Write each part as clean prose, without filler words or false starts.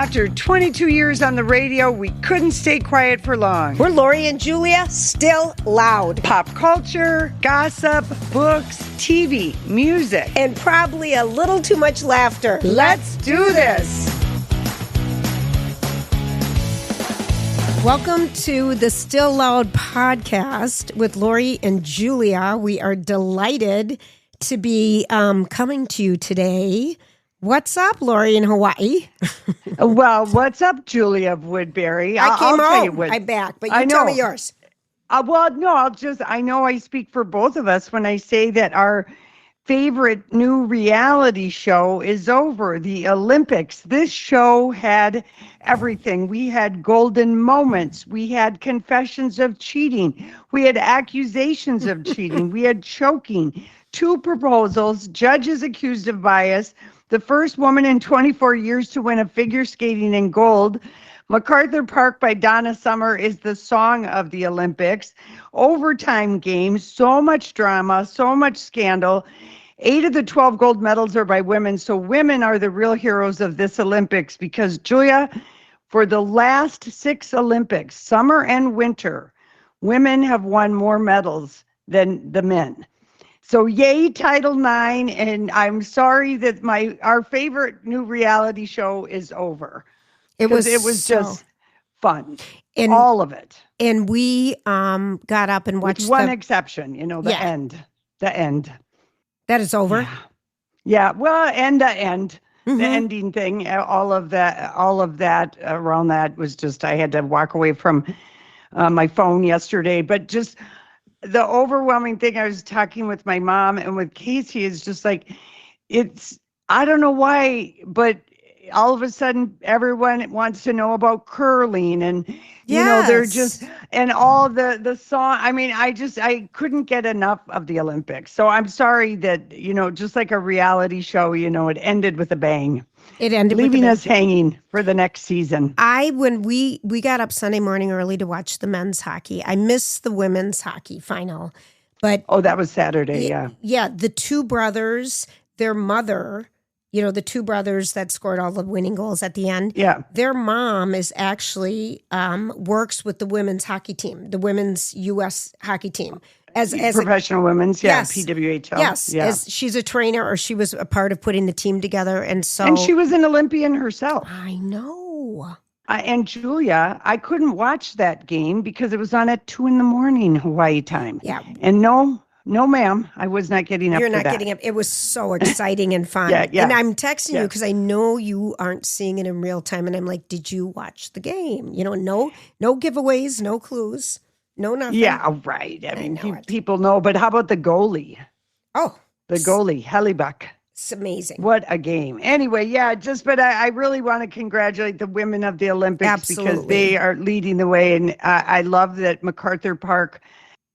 After 22 years on the radio, we couldn't stay quiet for long. We're Lori and Julia, still loud. Pop culture, gossip, books, TV, music, and probably a little too much laughter. Let's do this. Welcome to the Still Loud podcast with Lori and Julia. We are delighted to be coming to you today. What's up, Lori in Hawaii? Well, what's up, Julia Woodbury? I came home. I'm back, but you tell me yours. I know I speak for both of us when I say that our favorite new reality show is over, the Olympics. This show had everything. We had golden moments. We had confessions of cheating. We had accusations of cheating. We had choking. 2 proposals, judges accused of bias, the first woman in 24 years to win a figure skating in gold. MacArthur Park by Donna Summer is the song of the Olympics. Overtime games, so much drama, so much scandal. 8 of the 12 gold medals are by women, so women are the real heroes of this Olympics because, Julia, for the last 6 Olympics, summer and winter, women have won more medals than the men. So yay, Title IX, and I'm sorry that our favorite new reality show is over. It was just fun, and all of it. And we got up and watched. With one exception, the end. The end. That is over. Yeah. Well, and the end. Mm-hmm. The ending thing. All of that around that was just. I had to walk away from my phone yesterday, but just. The overwhelming thing, I was talking with my mom and with Casey, is just like, I don't know why, but all of a sudden everyone wants to know about curling and, they're just, and all the song. I mean, I couldn't get enough of the Olympics. So I'm sorry that, just like a reality show, it ended with a bang. It ended leaving us hanging for the next season. When we got up Sunday morning early to watch the men's hockey. I missed the women's hockey final, but that was Saturday. Yeah. The 2 brothers, their mother, the 2 brothers that scored all the winning goals at the end. Yeah, their mom is actually works with the women's hockey team, the women's U.S. hockey team. As professional women's, PWHL. Yes, as she's a trainer, or she was a part of putting the team together, and she was an Olympian herself. I know. And Julia, I couldn't watch that game because it was on at 2 a.m. Hawaii time. Yeah, and no, ma'am, I was not getting up. You're not getting up. It was so exciting and fun. Yeah. And I'm texting you because I know you aren't seeing it in real time, and I'm like, did you watch the game? No giveaways, no clues. No, nothing. Yeah, right. I mean, people know, but how about the goalie? Oh. The goalie, Hellebuck. It's amazing. What a game. Anyway, but I really want to congratulate the women of the Olympics. Absolutely. Because they are leading the way. And I love that MacArthur Park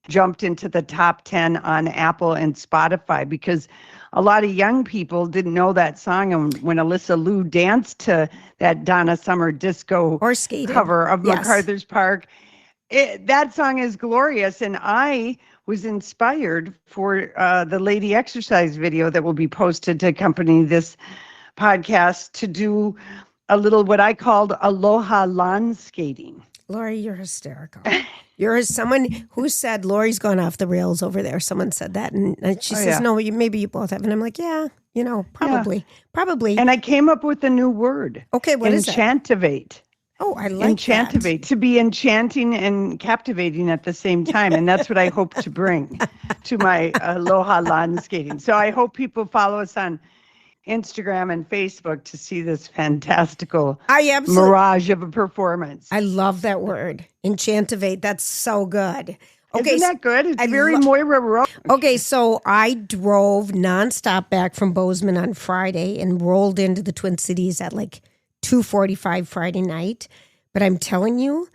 jumped into the top 10 on Apple and Spotify because a lot of young people didn't know that song. And when Alyssa Liu danced to that Donna Summer disco or skated cover of MacArthur's Park, that song is glorious, and I was inspired for the lady exercise video that will be posted to accompany this podcast to do a little what I called aloha lawn skating. Lori, you're hysterical. You're someone who said Lori's gone off the rails over there. Someone said that, and she says, "No, maybe you both have." And I'm like, "Yeah, probably." And I came up with a new word. Okay, what is it? Enchantivate. Oh, I like Enchantivate, to be enchanting and captivating at the same time. And that's what I hope to bring to my Aloha lawn skating. So I hope people follow us on Instagram and Facebook to see this fantastical mirage of a performance. I love that word, enchantivate. That's so good. Okay, isn't that good? It's very Moira Rowe. Okay, so I drove nonstop back from Bozeman on Friday and rolled into the Twin Cities at like 2:45 Friday night, but I'm telling you,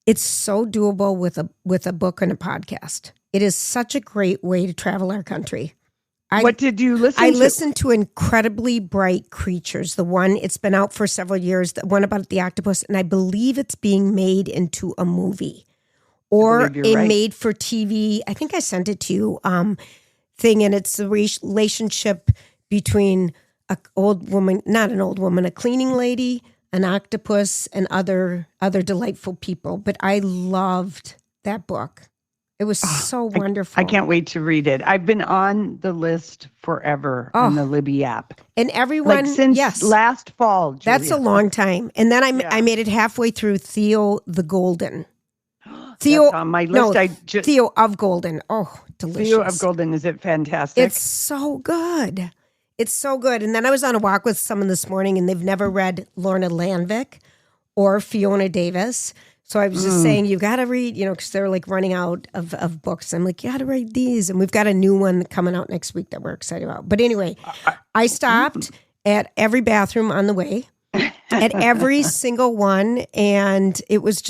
it's so doable with a book and a podcast. It is such a great way to travel our country. What did you listen to? I listened to Incredibly Bright Creatures. The one, it's been out for several years, the one about the octopus, and I believe it's being made into a movie or made for TV. I think I sent it to you, thing, and it's the relationship between a old woman, not an old woman, a cleaning lady, an octopus, and other delightful people. But I loved that book. It was so wonderful. I can't wait to read it. I've been on the list forever on the Libby app. And everyone, since last fall, Julia. That's a long time. And then I made it halfway through Theo the Golden. Theo That's on my list. No, Theo of Golden. Oh, delicious. Theo of Golden. Is it fantastic? It's so good. It's so good. And then I was on a walk with someone this morning, and they've never read Lorna Landvik or Fiona Davis. So I was just saying, you got to read, because they're like running out of books. I'm like, you got to read these. And we've got a new one coming out next week that we're excited about. But anyway, I stopped at every bathroom on the way, at every single one. And it was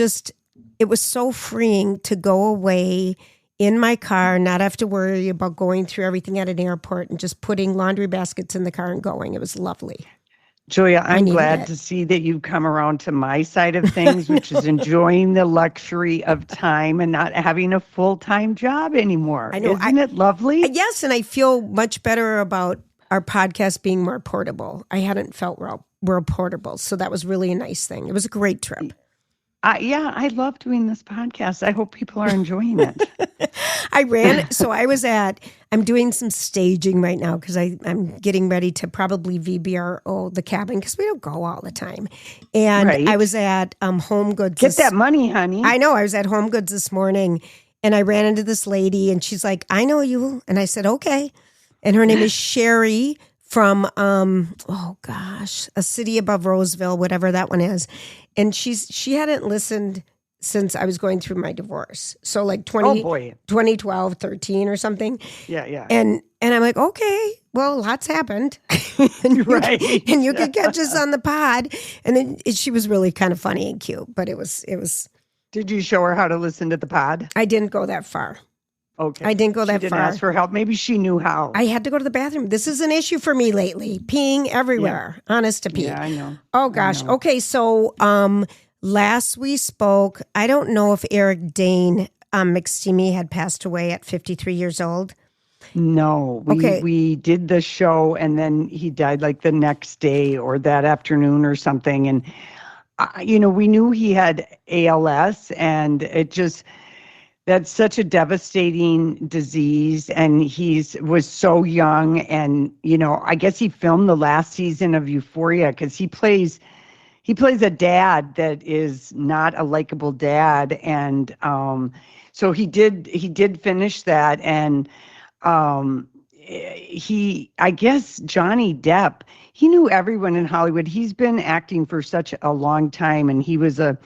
so freeing to go away in my car, not have to worry about going through everything at an airport and just putting laundry baskets in the car and going. It was lovely. Julia, I'm glad to see that you've come around to my side of things, which is enjoying the luxury of time and not having a full-time job anymore. I know. Isn't it lovely? Yes, and I feel much better about our podcast being more portable. I hadn't felt we're portable, so that was really a nice thing. It was a great trip. I love doing this podcast. I hope people are enjoying it. I'm doing some staging right now because I'm getting ready to probably VBRO the cabin because we don't go all the time. And I was at Home Goods. Get that money, honey. I know. I was at Home Goods this morning and I ran into this lady and she's like, I know you. And I said, okay. And her name is Sherry from, a city above Roseville, whatever that one is. And she hadn't listened since I was going through my divorce. So like 2012, 13 or something. Yeah. And I'm like, okay, well, lots happened. And you could catch us on the pod. And then she was really kind of funny and cute, but it was. Did you show her how to listen to the pod? I didn't go that far. Okay. I didn't go that far. She didn't ask for help. Maybe she knew how. I had to go to the bathroom. This is an issue for me lately. Peeing everywhere. Yeah. Honest to pee. Yeah, I know. Oh, gosh. Okay, so last we spoke, I don't know if Eric Dane McSteamy had passed away at 53 years old. No. We did the show, and then he died like the next day or that afternoon or something. And, we knew he had ALS, and it just... That's such a devastating disease, and was so young. And I guess he filmed the last season of Euphoria because he plays a dad that is not a likable dad, and so he did finish that. And I guess Johnny Depp, he knew everyone in Hollywood. He's been acting for such a long time, and he was a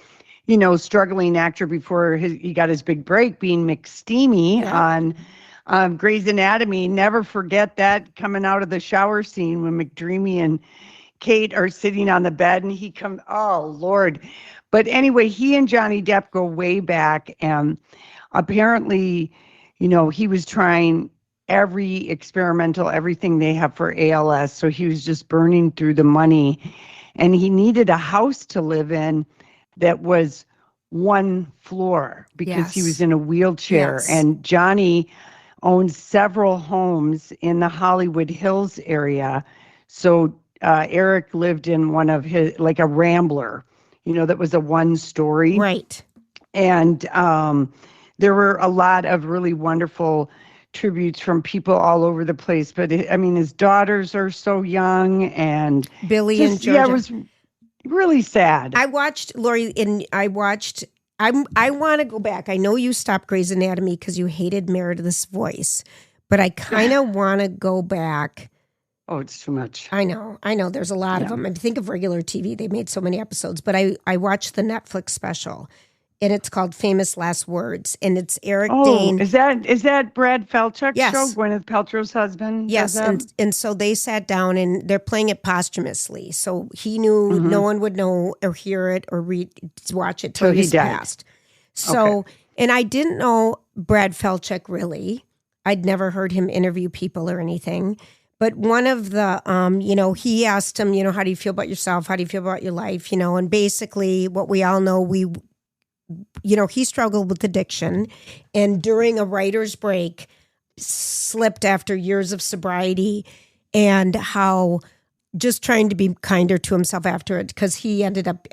struggling actor before he got his big break being McSteamy on Grey's Anatomy. Never forget that coming out of the shower scene when McDreamy and Kate are sitting on the bed and he comes, oh, Lord. But anyway, he and Johnny Depp go way back. And apparently, he was trying everything they have for ALS. So he was just burning through the money. And he needed a house to live in that was one floor because he was in a wheelchair. Yes. And Johnny owned several homes in the Hollywood Hills area. So Eric lived in one of his, like a Rambler, that was a one story. Right. And there were a lot of really wonderful tributes from people all over the place. But his daughters are so young, and Billy and Georgia. Yeah, it was really sad. I watched, Lori, and I want to go back. I know you stopped Grey's Anatomy because you hated Meredith's voice, but I kind of want to go back. Oh, it's too much. I know. There's a lot of them. I think of regular TV. They made so many episodes, but I watched the Netflix special, and it's called Famous Last Words, and it's Eric Dane. Is that Brad Falchuk's yes. show, Gwyneth Paltrow's husband? Yes, and so they sat down, and they're playing it posthumously, so he knew no one would know or hear it or watch it till he passed. So, and I didn't know Brad Falchuk really. I'd never heard him interview people or anything. But one of the, he asked him, how do you feel about yourself? How do you feel about your life? And basically what we all know, he struggled with addiction, and during a writer's break slipped after years of sobriety, and how just trying to be kinder to himself after it, because he ended up,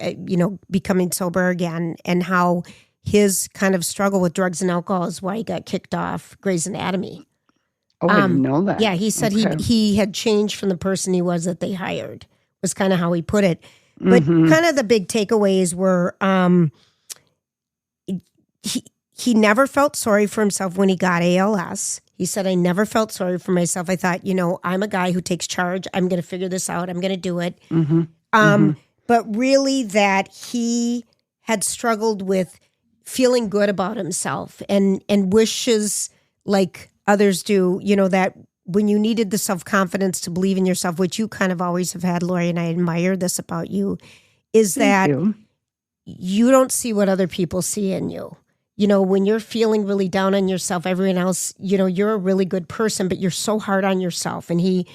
becoming sober again, and how his kind of struggle with drugs and alcohol is why he got kicked off Grey's Anatomy. Oh, I didn't know that. Yeah, he said he had changed from the person he was that they hired, was kind of how he put it. But kind of the big takeaways were he never felt sorry for himself when he got ALS. He said, I never felt sorry for myself. I thought, I'm a guy who takes charge. I'm going to figure this out. I'm going to do it. But really that he had struggled with feeling good about himself and wishes, like others do, that when you needed the self-confidence to believe in yourself, which you kind of always have had, Lori, and I admire this about you, is that you don't see what other people see in you. When you're feeling really down on yourself, everyone else, you're a really good person, but you're so hard on yourself. And he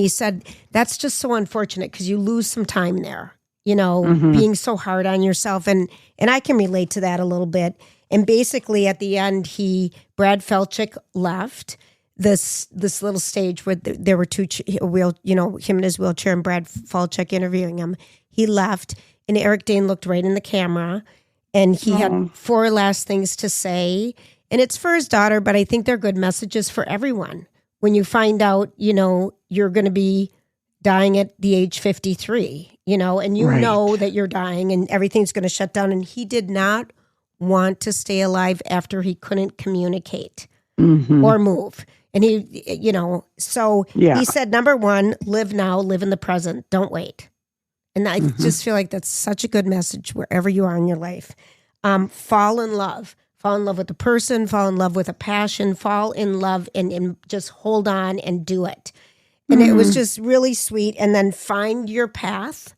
said, that's just so unfortunate because you lose some time there, being so hard on yourself. And I can relate to that a little bit. And basically at the end, Brad Falchuk left this little stage where there were two, him in his wheelchair and Brad Falchuk interviewing him. He left and Eric Dane looked right in the camera. And he had 4 last things to say. And it's for his daughter, but I think they're good messages for everyone. When you find out, you're going to be dying at the age 53, and you know that you're dying and everything's going to shut down. And he did not want to stay alive after he couldn't communicate or move. And he, so he said, number 1, live now, live in the present. Don't wait. And I just feel like that's such a good message wherever you are in your life. Fall in love. Fall in love with a person, fall in love with a passion, fall in love and just hold on and do it. And it was just really sweet. And then find your path.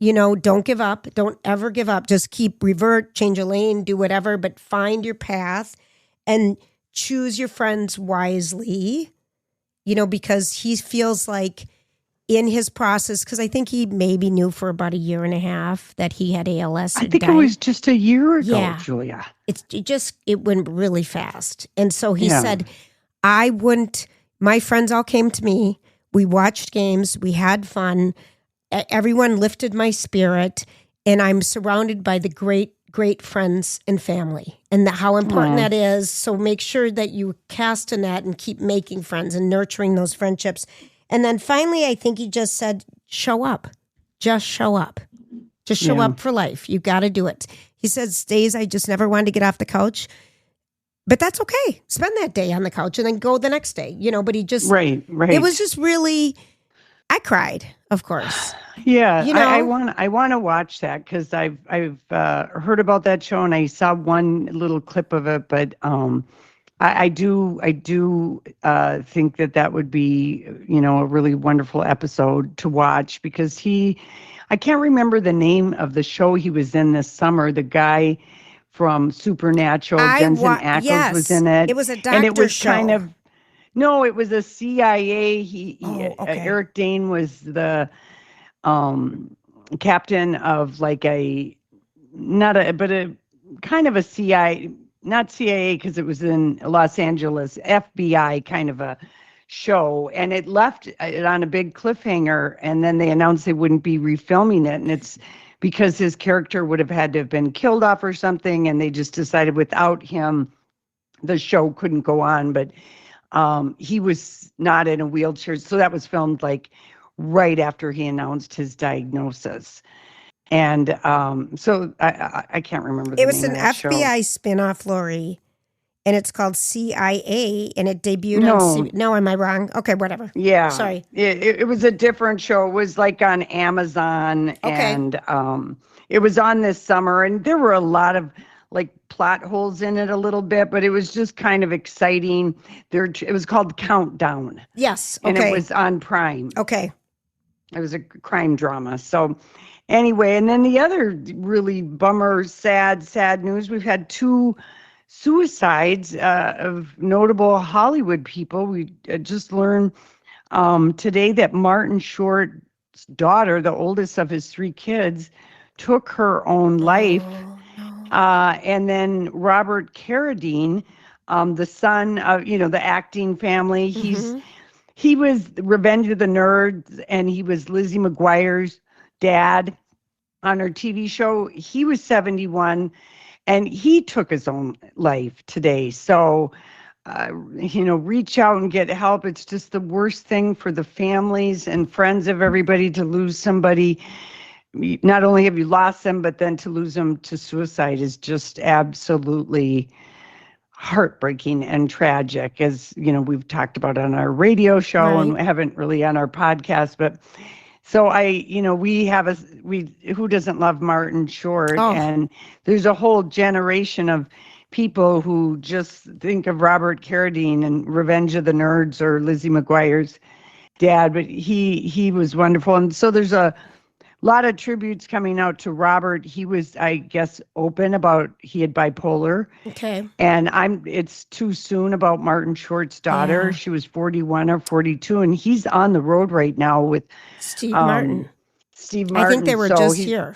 Don't give up. Don't ever give up. Just revert, change a lane, do whatever, but find your path and choose your friends wisely, because he feels like in his process, because I think he maybe knew for about a year and a half that he had ALS. I think it was just a year ago, Julia. It went really fast. And so he said, my friends all came to me. We watched games. We had fun. Everyone lifted my spirit. And I'm surrounded by the great, great friends and family and how important that is. So make sure that you cast a net and keep making friends and nurturing those friendships. And then finally, I think he just said, show up. Just show up. Just show up for life. You got to do it. He says, days I just never wanted to get off the couch. But that's okay. Spend that day on the couch and then go the next day. But he just... Right. It was just really... I cried, of course. Yeah, I want to watch that because I've heard about that show and I saw one little clip of it, but... I do think that would be, a really wonderful episode to watch because I can't remember the name of the show he was in this summer. The guy from Supernatural, Jensen Ackles was in it. It was a doctor and it was show. No, it was a CIA. Eric Dane was the captain of like a kind of a CIA. Not CIA because it was in Los Angeles, FBI kind of a show. And it left it on a big cliffhanger. And then they announced they wouldn't be refilming it. And it's because his character would have had to have been killed off or something. And they just decided without him, the show couldn't go on. But he was not in a wheelchair. So that was filmed like right after he announced his diagnosis. And so I can't remember the name of that show. It was an FBI spinoff, Lori, and it's called CIA, and it debuted on... No, am I wrong? Okay, whatever. Yeah. Sorry. It was a different show. It was like on Amazon, and it was on this summer, and there were a lot of like plot holes in it a little bit, but it was just kind of exciting. It was called Countdown. Yes, okay. And it was on Prime. Okay. It was a crime drama, so... Anyway, and then the other really bummer, sad news, we've had 2 suicides of notable Hollywood people. We just learned today that Martin Short's daughter, the oldest of his 3 kids, took her own life. And then Robert Carradine, the son of, the acting family, He was Revenge of the Nerds, and he was Lizzie McGuire's dad on her TV show. He was 71, and he took his own life today. So, reach out and get help. It's just the worst thing for the families and friends of everybody to lose somebody. Not only have you lost them, but then to lose them to suicide is just absolutely heartbreaking and tragic, as we've talked about on our radio show, right, and haven't really on our podcast. But so who doesn't love Martin Short? Oh. And there's a whole generation of people who just think of Robert Carradine and Revenge of the Nerds or Lizzie McGuire's dad, but he was wonderful. And so there's a lot of tributes coming out to Robert. He was, I guess, open about he had bipolar. Okay. And it's too soon about Martin Short's daughter. Yeah. She was 41 or 42, and he's on the road right now with Steve Martin. I think they were just here.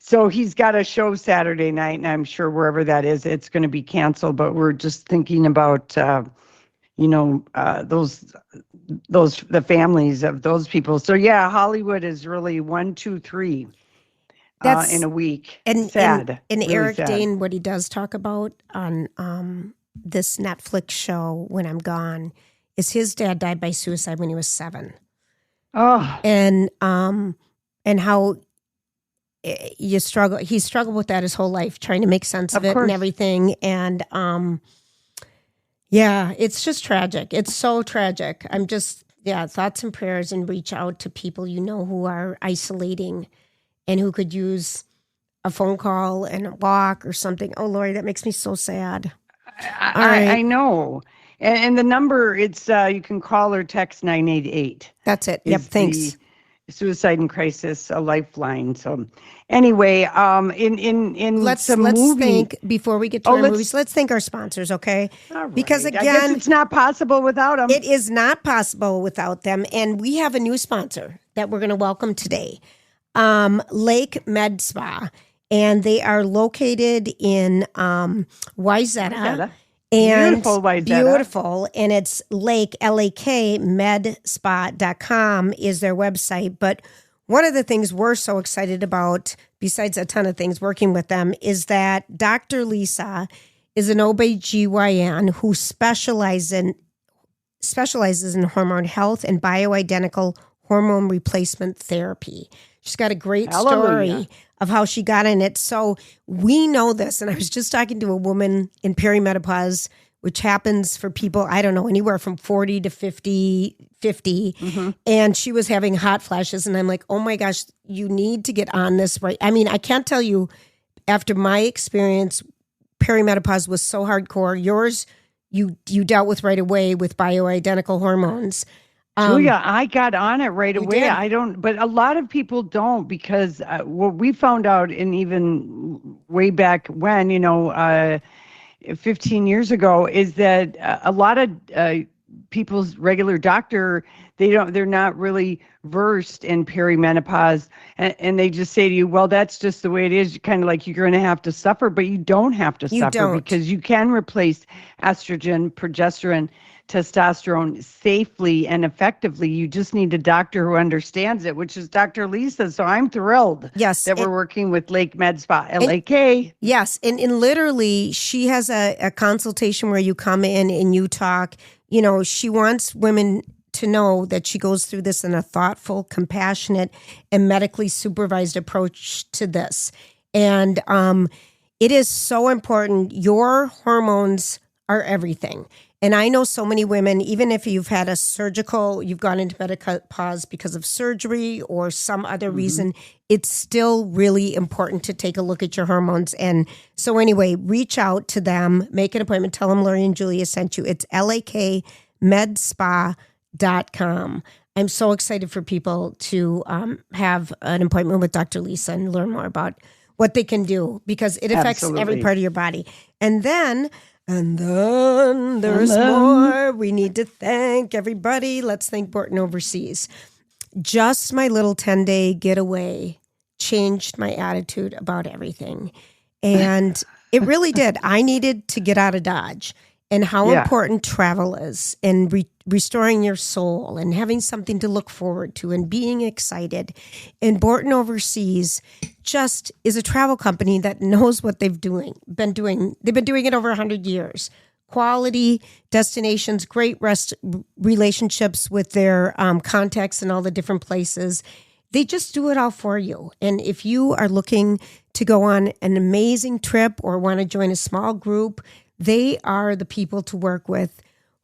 So he's got a show Saturday night, and I'm sure wherever that is, it's going to be canceled. But we're just thinking about, the families of those people. So yeah, Hollywood is really 1, 2, 3 in a week. And sad. And really Eric sad. Dane, what he does talk about on this Netflix show, When I'm Gone, is his dad died by suicide when he was 7. Oh. And how he struggled with that his whole life, trying to make sense of it and everything. And yeah, it's just tragic. It's so tragic. Thoughts and prayers, and reach out to people who are isolating and who could use a phone call and a walk or something. Oh, Lori, that makes me so sad. I know. And the number, it's you can call or text 988. That's it. Yep, thanks. Suicide and Crisis, a lifeline. So anyway, let's think before we get to our movies. Let's thank our sponsors, okay? Right. Because again, I guess it's not possible without them. It is not possible without them, and we have a new sponsor that we're going to welcome today, Lake Med Spa, and they are located in Wayzata. And beautiful. And it's Lake, L-A-K, medspa.com is their website. But one of the things we're so excited about, besides a ton of things working with them, is that Dr. Lisa is an OBGYN who specializes in hormone health and bioidentical hormone replacement therapy. She's got a great story of how she got in it. So we know this. And I was just talking to a woman in perimenopause, which happens for people, I don't know, anywhere from 40 to 50. Mm-hmm. And she was having hot flashes. And I'm like, oh my gosh, you need to get on this right. I mean, I can't tell you, after my experience, perimenopause was so hardcore. Yours, you dealt with right away with bioidentical hormones. Julia, I got on it right away. But a lot of people don't, because what we found out, and even way back when, 15 years ago, is that a lot of people's regular doctor, they're not really versed in perimenopause, and they just say to you, well, that's just the way it is. Kind of like you're going to have to suffer, but you don't have to suffer, because you can replace estrogen, progesterone, testosterone safely and effectively. You just need a doctor who understands it, which is Dr. Lisa. So I'm thrilled that we're working with Lake Med Spa, L-A-K. Yes. And literally, she has a consultation where you come in and you talk. She wants women to know that she goes through this in a thoughtful, compassionate, and medically supervised approach to this. And it is so important. Your hormones are everything. And I know so many women, even if you've had you've gone into menopause because of surgery or some other reason, it's still really important to take a look at your hormones. And so anyway, reach out to them, make an appointment, tell them Lori and Julia sent you. It's lakmedspa.com. I'm so excited for people to have an appointment with Dr. Lisa and learn more about what they can do, because it affects every part of your body. And then there's more. We need to thank everybody. Let's thank Borton Overseas. Just my little 10-day getaway changed my attitude about everything. And it really did. I needed to get out of Dodge. and how Yeah. important travel is, and restoring your soul and having something to look forward to and being excited. And Borton Overseas just is a travel company that knows what they've been doing. They've been doing it over 100 years. Quality destinations, great relationships with their contacts in all the different places. They just do it all for you. And if you are looking to go on an amazing trip or want to join a small group, they are the people to work with.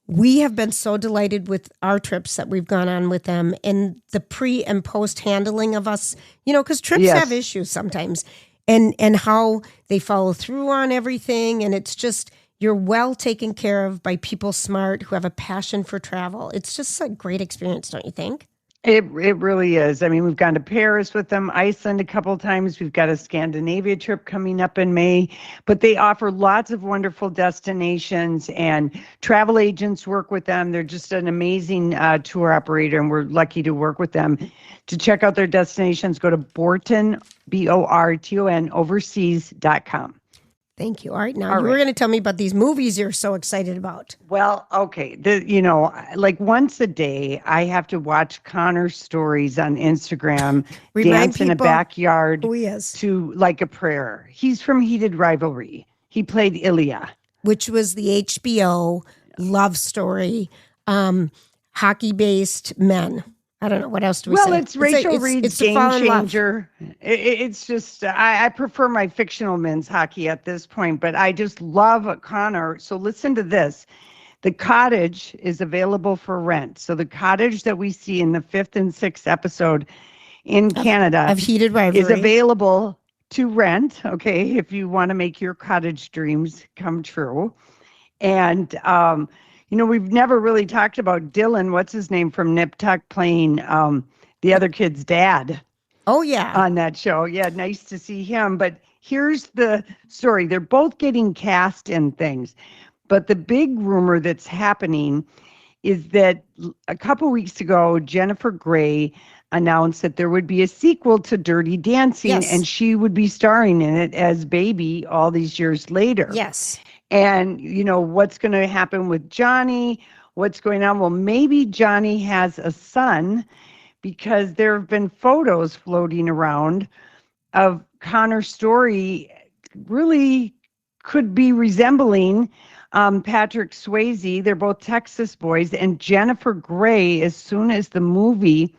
We have been so delighted with our trips that we've gone on with them, and the pre and post handling of us, because trips have issues sometimes, and how they follow through on everything. And it's just, you're well taken care of by people smart who have a passion for travel. It's just a great experience, don't you think? It really is. I mean, we've gone to Paris with them, Iceland a couple of times. We've got a Scandinavia trip coming up in May, but they offer lots of wonderful destinations, and travel agents work with them. They're just an amazing tour operator, and we're lucky to work with them. To check out their destinations, go to Borton, Borton, overseas.com. Thank you. All right. Now, you were going to tell me about these movies you're so excited about. Well, okay. Like once a day, I have to watch Connor Storries on Instagram, dance in a backyard who he is. To Like a Prayer. He's from Heated Rivalry. He played Ilya. Which was the HBO love story, hockey-based men. I don't know. What else do we say? Well, it's Rachel Reed's Game Changer. It's just, I prefer my fictional men's hockey at this point, but I just love Connor. So listen to this. The Cottage is available for rent. So the cottage that we see in the 5th and 6th episode in Canada of Heated Rivalry is available to rent, okay, if you want to make your cottage dreams come true. And, we've never really talked about Dylan, what's his name, from Nip Tuck, playing the other kid's dad. Oh, yeah. On that show. Yeah, nice to see him. But here's the story. They're both getting cast in things. But the big rumor that's happening is that a couple weeks ago, Jennifer Grey announced that there would be a sequel to Dirty Dancing, and she would be starring in it as Baby all these years later. Yes. And, what's going to happen with Johnny? What's going on? Well, maybe Johnny has a son, because there have been photos floating around of Connor Storrie really could be resembling Patrick Swayze. They're both Texas boys. And Jennifer Grey, as soon as the movie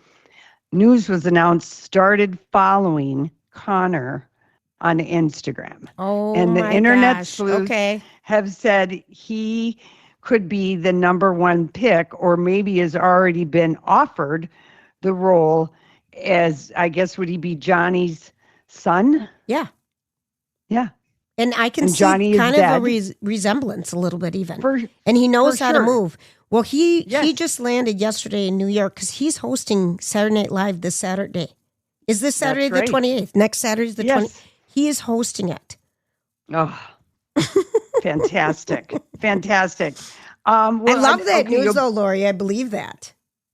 news was announced, started following Connor on Instagram. Oh, and the internet sleuths have said he could be the number one pick, or maybe has already been offered the role as, I guess, would he be Johnny's son? Yeah. Yeah. And I can see Johnny kind of a resemblance a little bit even. And he knows how to move. Well, he just landed yesterday in New York because he's hosting Saturday Night Live this Saturday. Is this Saturday the 28th? Next Saturday is the 20th. He is hosting it. Oh, fantastic. Fantastic. I love that news, though, Lori. I believe that.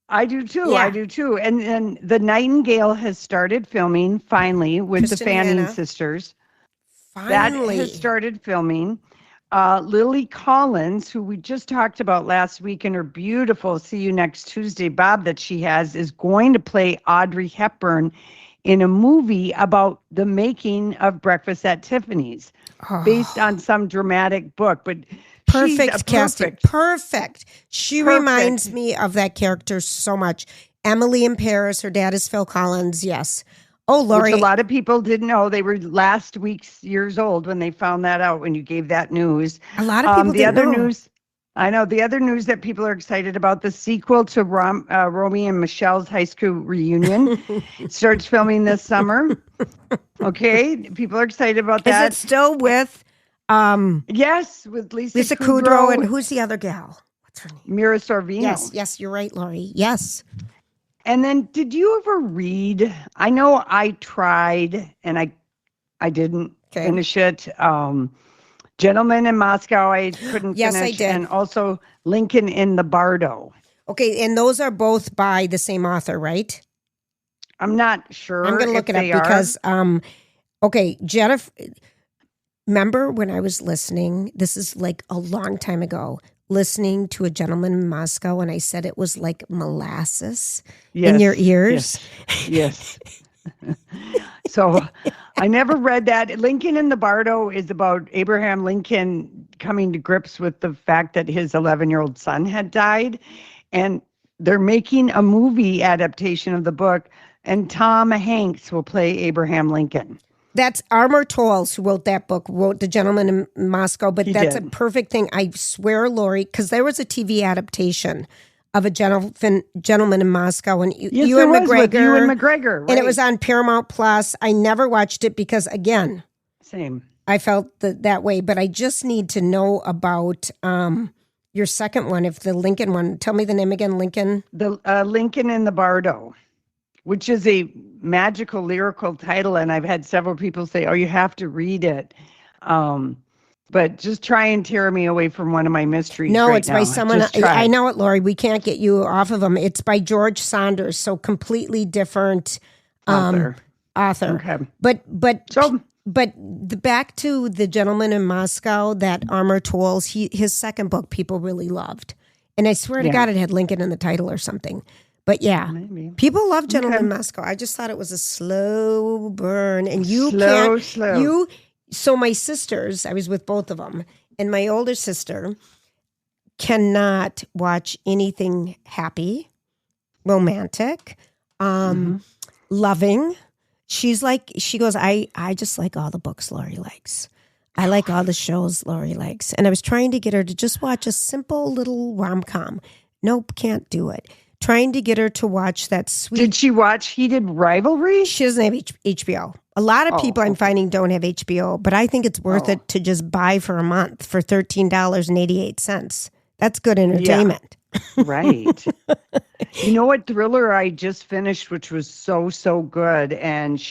I do too. Yeah. I do too. And The Nightingale has started filming finally with Kristen the Fanning Hanna. sisters. Finally. That has started filming. Lily Collins, who we just talked about last week in her beautiful See You Next Tuesday Bob that she has, is going to play Audrey Hepburn in a movie about the making of Breakfast at Tiffany's, based on some dramatic book. But perfect casting. Perfect. She reminds me of that character so much. Emily in Paris. Her dad is Phil Collins. Yes. Oh, Lori. Which a lot of people didn't know. They were last week's years old when they found that out, when you gave that news. A lot of people didn't know. The other news that people are excited about, the sequel to Romy and Michelle's high school reunion starts filming this summer. Okay. People are excited about that. Is it still with... yes, with Lisa Kudrow, and who's the other gal? What's her name? Mira Sorvino. Yes, you're right, Lori. Yes. And then, did you ever read? I know I tried, and I didn't finish it. Gentleman in Moscow, I couldn't finish. Yes, I did. And also Lincoln in the Bardo. Okay, and those are both by the same author, right? I'm not sure. I'm going to look it up because, Jennifer remember when I was listening, this is like a long time ago, listening to A Gentleman in Moscow, and I said it was like molasses in your ears. Yes. So I never read that. Lincoln in the Bardo is about Abraham Lincoln coming to grips with the fact that his 11-year-old son had died. And they're making a movie adaptation of the book, and Tom Hanks will play Abraham Lincoln. That's Armour Tolls who wrote that book, wrote The Gentleman in Moscow, but that's a perfect thing. I swear, Lori, because there was a TV adaptation of A Gentleman in Moscow, and Ewan McGregor, right. And it was on Paramount Plus. I never watched it because, again, same. I felt that way, but I just need to know about your second one, if the Lincoln one. Tell me the name again, Lincoln. The Lincoln in the Bardo, which is a magical lyrical title, and I've had several people say, "Oh, you have to read it." But just try and tear me away from one of my mysteries. No, right it's now. by someone. I know it, Lori. We can't get you off of them. It's by George Saunders, so completely different author. Okay. But back to The Gentleman in Moscow, that Armour Tolls, his second book people really loved, and I swear to God, it had Lincoln in the title or something. But yeah, maybe. People love Gentleman in Moscow. I just thought it was a slow burn, and slow. So my sisters, I was with both of them, and my older sister cannot watch anything happy, romantic, loving. She goes, I just like all the books Lori likes. I like all the shows Lori likes. And I was trying to get her to just watch a simple little rom-com. Nope, can't do it. Trying to get her to watch that sweet... Did she watch Heated Rivalry? She doesn't have HBO. A lot of people I'm finding don't have HBO, but I think it's worth it to just buy for a month for $13.88. That's good entertainment. Yeah. Right. You know what thriller I just finished, which was so good, and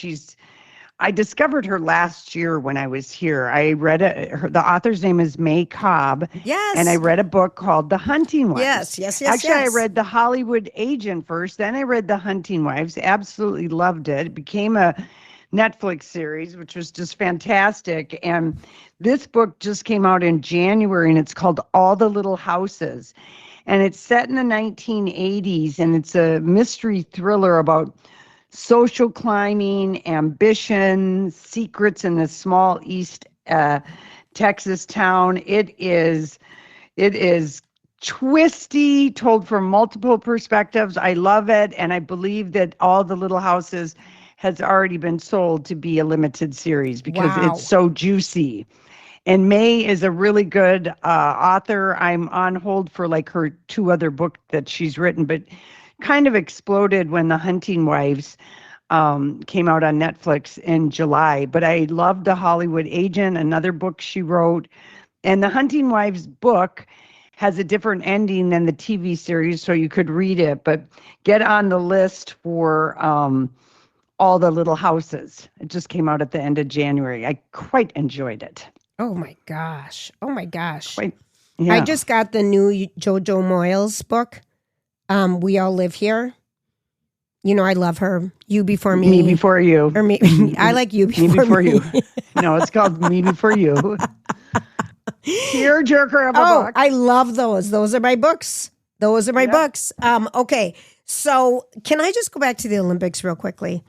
I discovered her last year when I was here. I read the author's name is May Cobb. Yes. And I read a book called The Hunting Wives. Yes. Actually, I read The Hollywood Agent first, then I read The Hunting Wives. Absolutely loved it. It became a Netflix series, which was just fantastic. And this book just came out in January, and it's called All the Little Houses. And it's set in the 1980s, and it's a mystery thriller about social climbing, ambition, secrets in this small East Texas town. It is twisty, told from multiple perspectives. I love it, and I believe that All the Little Houses has already been sold to be a limited series because it's so juicy. And May is a really good author. I'm on hold for like her 2 other books that she's written, but kind of exploded when The Hunting Wives came out on Netflix in July. But I loved The Hollywood Agent, another book she wrote. And The Hunting Wives book has a different ending than the TV series, so you could read it. But get on the list for All the Little Houses. It just came out at the end of January. I quite enjoyed it. Oh my gosh. Quite, yeah. I just got the new Jojo Moyles book. We All Live Here. You know, I love her. You Before Me. Me Before You. Or me. I like You Before Me. Before You. No, it's called Me Before You. Tearjerker of a book. I love those. Those are my books. Books. Okay. So can I just go back to the Olympics real quickly?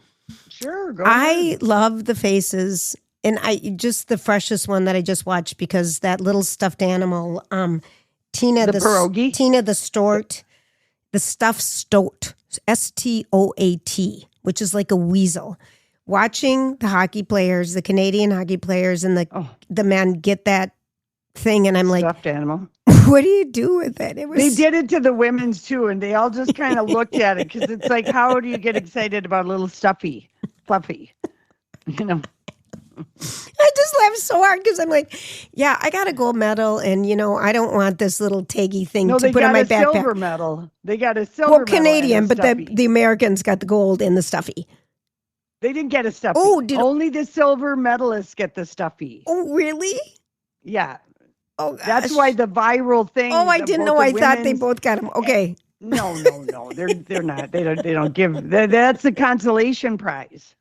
Sure. Go ahead. I love the faces. And just the freshest one that I just watched, because that little stuffed animal, Tina the pierogi? Tina the Stort, the stuffed stoat, Stoat, which is like a weasel. Watching the hockey players, the Canadian hockey players, and the men get that thing, and I'm like, stuffed animal. What do you do with it? They did it to the women's too, and they all just kind of looked at it because it's like, how do you get excited about a little fluffy? You know. I just laughed so hard because I'm like, yeah, I got a gold medal, and I don't want this little taggy thing to put in my backpack. They got a silver medal. They got a silver medal. Well, Canadian, but the Americans got the gold and the stuffy. They didn't get a stuffy. Only the silver medalists get the stuffy. Oh, really? Yeah. Oh, gosh. That's why the viral thing. Oh, I didn't know. I thought they both got them. Okay. No. They're not. They don't give. That's the consolation prize.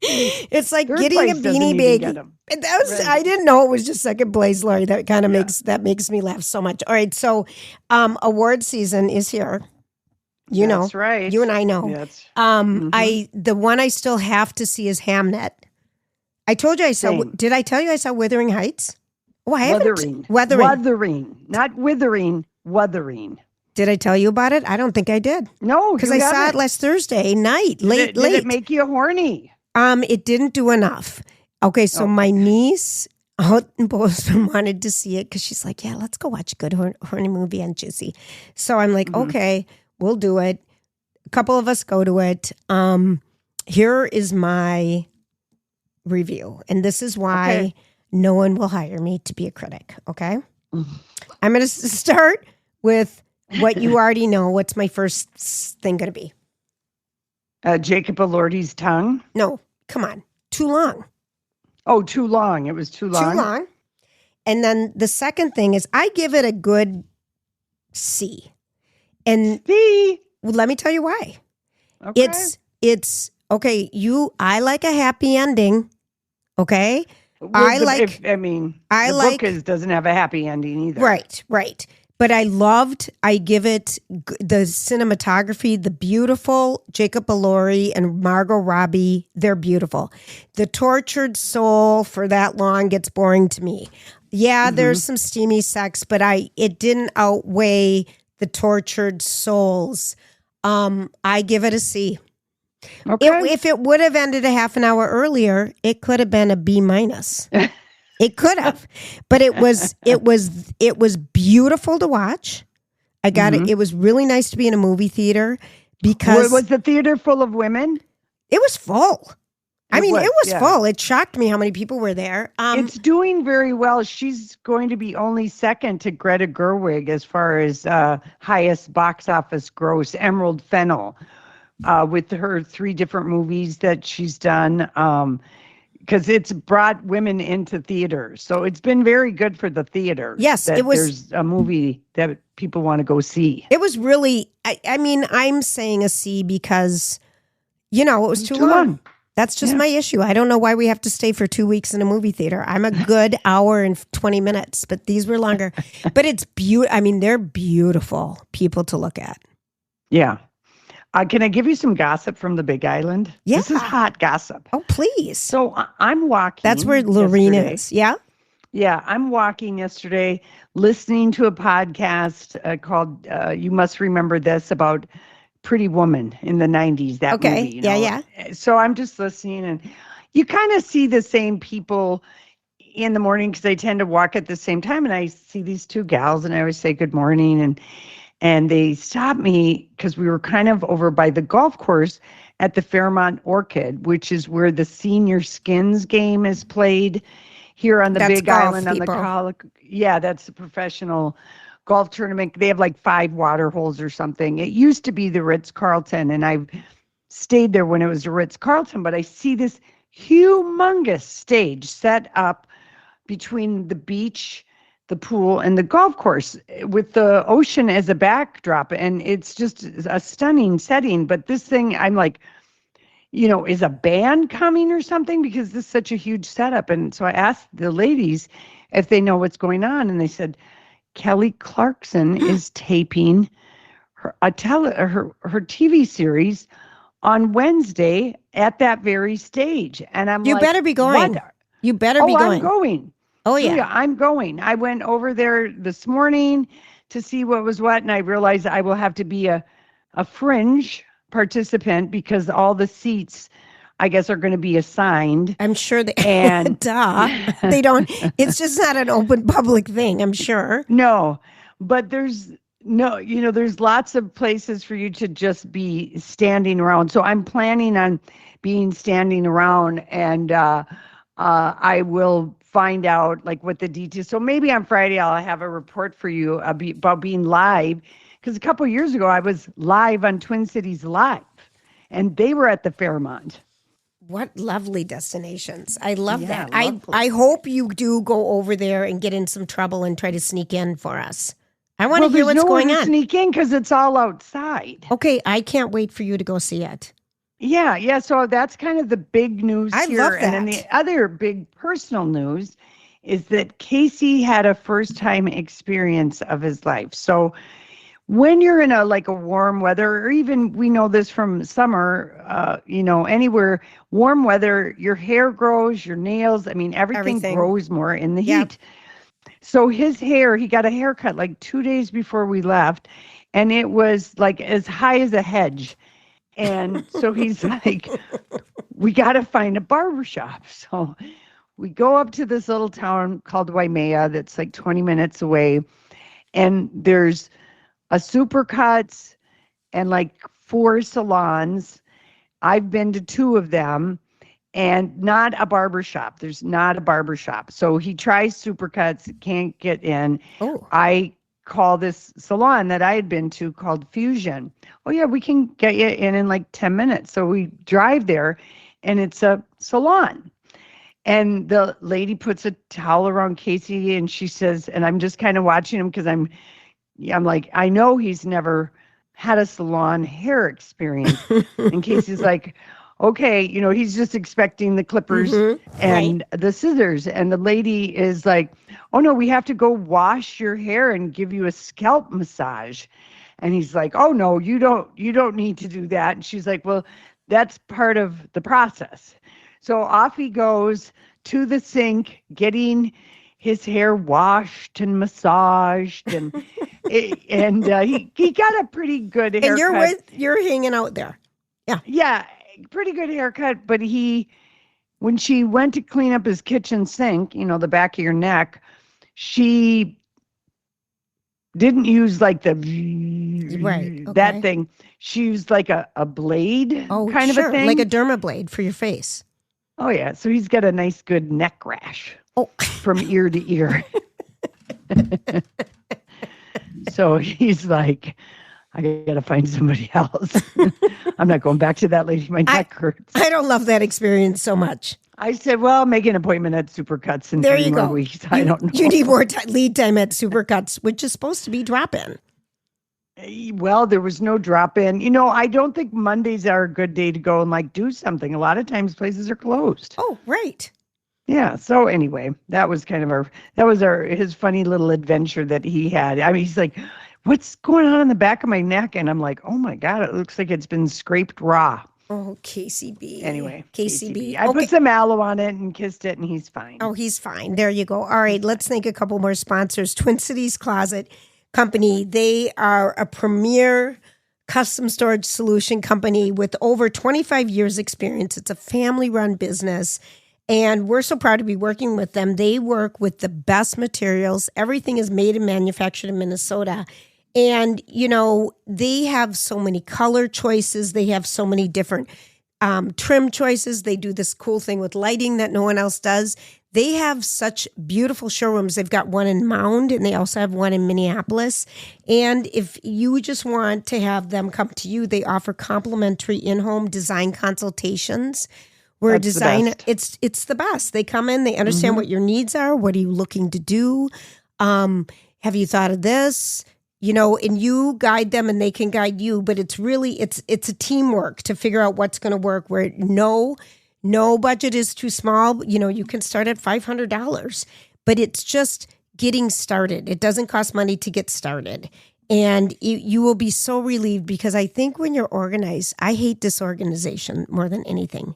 It's like Third getting a place doesn't beanie even baby. get 'em. That was, Right. I didn't know it was just second place, Lori. That kind of makes me laugh so much. All right, so award season is here. That's right. You and I know. That's, the one I still have to see is Hamnet. I told you I saw. Same. Did I tell you I saw Wuthering Heights? Oh, I haven't. Wuthering. Not withering. Wuthering. Did I tell you about it? I don't think I did. No, Because I saw it last Thursday night, late. Did it make you horny? It didn't do enough. Okay, so my niece out in Bozeman wanted to see it because she's like, yeah, let's go watch a good horny movie on Juicy. So I'm like, okay, we'll do it. A couple of us go to it. Here is my review, and this is why no one will hire me to be a critic. Okay, I'm going to start with what you already know. What's my first thing going to be? Jacob Elordi's tongue. No, come on, too long. Oh, too long. It was too long. Too long. And then the second thing is I give it a good C. And C. Well, let me tell you why. Okay. It's okay. I like a happy ending. Okay. Well, I book doesn't have a happy ending either. Right. But I give it the cinematography, the beautiful Jacob Elordi and Margot Robbie. They're beautiful. The tortured soul for that long gets boring to me. Yeah, there's some steamy sex, but it didn't outweigh the tortured souls. I give it a C. Okay. If it would have ended a half an hour earlier, it could have been a B-. It could have, but it was beautiful to watch. I got it. It was really nice to be in a movie theater because was the theater full of women? It was full. It was yeah. full. It shocked me how many people were there. It's doing very well. She's going to be only second to Greta Gerwig as far as highest box office gross. Emerald Fennel, with her 3 different movies that she's done. Because it's brought women into theaters. So it's been very good for the theater. Yes, it was. There's a movie that people want to go see. It was really, I'm saying a C because, it was too long. That's just my issue. I don't know why we have to stay for 2 weeks in a movie theater. I'm a good hour and 20 minutes, but these were longer. But it's beautiful. They're beautiful people to look at. Yeah. Can I give you some gossip from the Big Island? Yeah. This is hot gossip. Oh, please. So I'm walking. That's where Lorene is. Yeah? Yeah. I'm walking yesterday listening to a podcast called You Must Remember This about Pretty Woman in the 90s. That movie. Yeah. So I'm just listening, and you kind of see the same people in the morning because I tend to walk at the same time. And I see these 2 gals, and I always say good morning. And they stopped me because we were kind of over by the golf course at the Fairmont Orchid, which is where the senior skins game is played here on the Big Island. On the yeah, that's the professional golf tournament. They have like 5 water holes or something. It used to be the Ritz-Carlton, and I've stayed there when it was the Ritz-Carlton. But I see this humongous stage set up between the beach, the pool, and the golf course with the ocean as a backdrop. And it's just a stunning setting. But this thing, I'm like, is a band coming or something? Because this is such a huge setup. And so I asked the ladies if they know what's going on. And they said, Kelly Clarkson is taping her TV series on Wednesday at that very stage. And I'm You better be going. What? You better be going. I'm going. Oh, yeah. Julia, I'm going. I went over there this morning to see what was what, and I realized I will have to be a fringe participant because all the seats, I guess, are going to be assigned. I'm sure they, and they don't, it's just not an open public thing, I'm sure. No, but there's lots of places for you to just be standing around. So I'm planning on being standing around, and I will find out like what the details. So maybe on Friday I'll have a report for you about being live, because a couple of years ago I was live on Twin Cities Live, and they were at the Fairmont. What lovely destinations. I love that. Lovely. I hope you do go over there and get in some trouble and try to sneak in for us. I want to hear what's going on. Sneak in because it's all outside. Okay, I can't wait for you to go see it. Yeah. So that's kind of the big news I here. love And then that. the other big personal news is that Casey had a first time experience of his life. So when you're in a like a warm weather, or even we know this from summer, anywhere warm weather, your hair grows, your nails, I mean, everything Everything. grows more in the Yep. heat. So his hair, he got a haircut like 2 days before we left, and it was like as high as a hedge. And so he's like, we got to find a barber shop. So we go up to this little town called Waimea that's like 20 minutes away. And there's a Supercuts and like 4 salons. I've been to 2 of them and not a barber shop. There's not a barber shop. So he tries Supercuts, can't get in. Oh, I call this salon that I had been to called Fusion. Oh yeah, we can get you in like 10 minutes. So we drive there and it's a salon. And the lady puts a towel around Casey and she says, and I'm just kind of watching him because I'm like, I know he's never had a salon hair experience. And Casey's like, okay, he's just expecting the clippers right. and the scissors. And the lady is like, oh no, we have to go wash your hair and give you a scalp massage. And he's like, oh no, you don't need to do that. And she's like, well, that's part of the process. So off he goes to the sink, getting his hair washed and massaged, and he got a pretty good And haircut. you're hanging out there. Yeah. Yeah, pretty good haircut. But when she went to clean up his kitchen sink, the back of your neck, she didn't use like the Right. that Okay. thing. She used like a blade Oh, kind of a sure. Like a thing. dermablade for your face. Oh yeah, so he's got a nice good neck rash Oh, from ear to ear. So he's like, I gotta find somebody else. I'm not going back to that lady. My neck hurts. I don't love that experience so much. I said, well, make an appointment at Supercuts in There 3 you more go. weeks. I don't know. You need more lead time at Supercuts, which is supposed to be drop in. Well, there was no drop in. I don't think Mondays are a good day to go and like do something. A lot of times places are closed. Oh, right. Yeah. So anyway, that was kind of his funny little adventure that he had. I mean, he's like, what's going on in the back of my neck? And I'm like, oh my God, it looks like it's been scraped raw. Oh, KCB. Anyway, KCB. I put some aloe on it and kissed it and he's fine. Oh, he's fine. There you go. All right, let's thank a couple more sponsors. Twin Cities Closet Company. They are a premier custom storage solution company with over 25 years experience. It's a family-run business, and we're so proud to be working with them. They work with the best materials. Everything is made and manufactured in Minnesota. And, they have so many color choices. They have so many different trim choices. They do this cool thing with lighting that no one else does. They have such beautiful showrooms. They've got one in Mound and they also have one in Minneapolis. And if you just want to have them come to you, they offer complimentary in-home design consultations. Where That's design, the best. it's the best. They come in, they understand what your needs are. What are you looking to do? Have you thought of this? And you guide them and they can guide you, but it's really, it's a teamwork to figure out what's going to work where no budget is too small. You can start at $500, but it's just getting started. It doesn't cost money to get started. And you will be so relieved because I think when you're organized, I hate disorganization more than anything.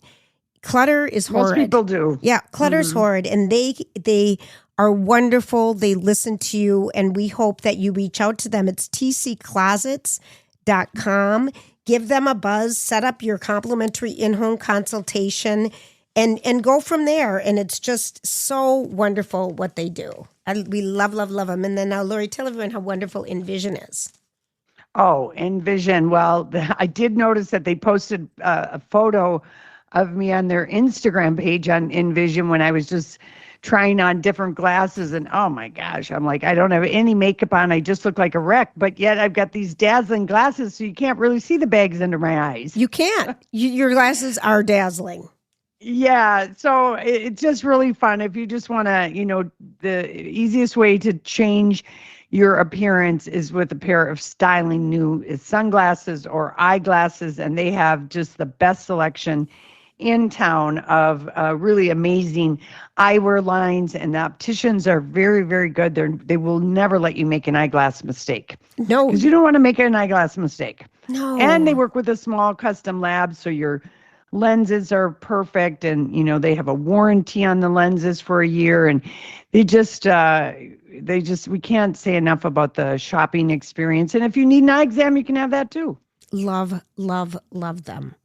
Clutter is horrid. Most people do. Yeah, clutter's horrid. And they are wonderful. They listen to you, and we hope that you reach out to them. It's tcclosets.com. Give them a buzz, set up your complimentary in-home consultation, and go from there. And it's just so wonderful what they do. We love, love, love them. And then now, Lori, tell everyone how wonderful Envision is. Oh, Envision. Well, I did notice that they posted a photo of me on their Instagram page on Envision when I was just trying on different glasses. And oh my gosh, I'm like, I don't have any makeup on. I just look like a wreck. But yet I've got these dazzling glasses, so you can't really see the bags under my eyes. You can't. Your glasses are dazzling. Yeah, so it's just really fun. If you just want to, the easiest way to change your appearance is with a pair of styling new sunglasses or eyeglasses, and they have just the best selection in town of really amazing eyewear lines, and the opticians are very, very good. They will never let you make an eyeglass mistake. No. Because you don't want to make an eyeglass mistake. No. And they work with a small custom lab, so your lenses are perfect, and they have a warranty on the lenses for a year, and we can't say enough about the shopping experience. And if you need an eye exam, you can have that too. Love, love, love them.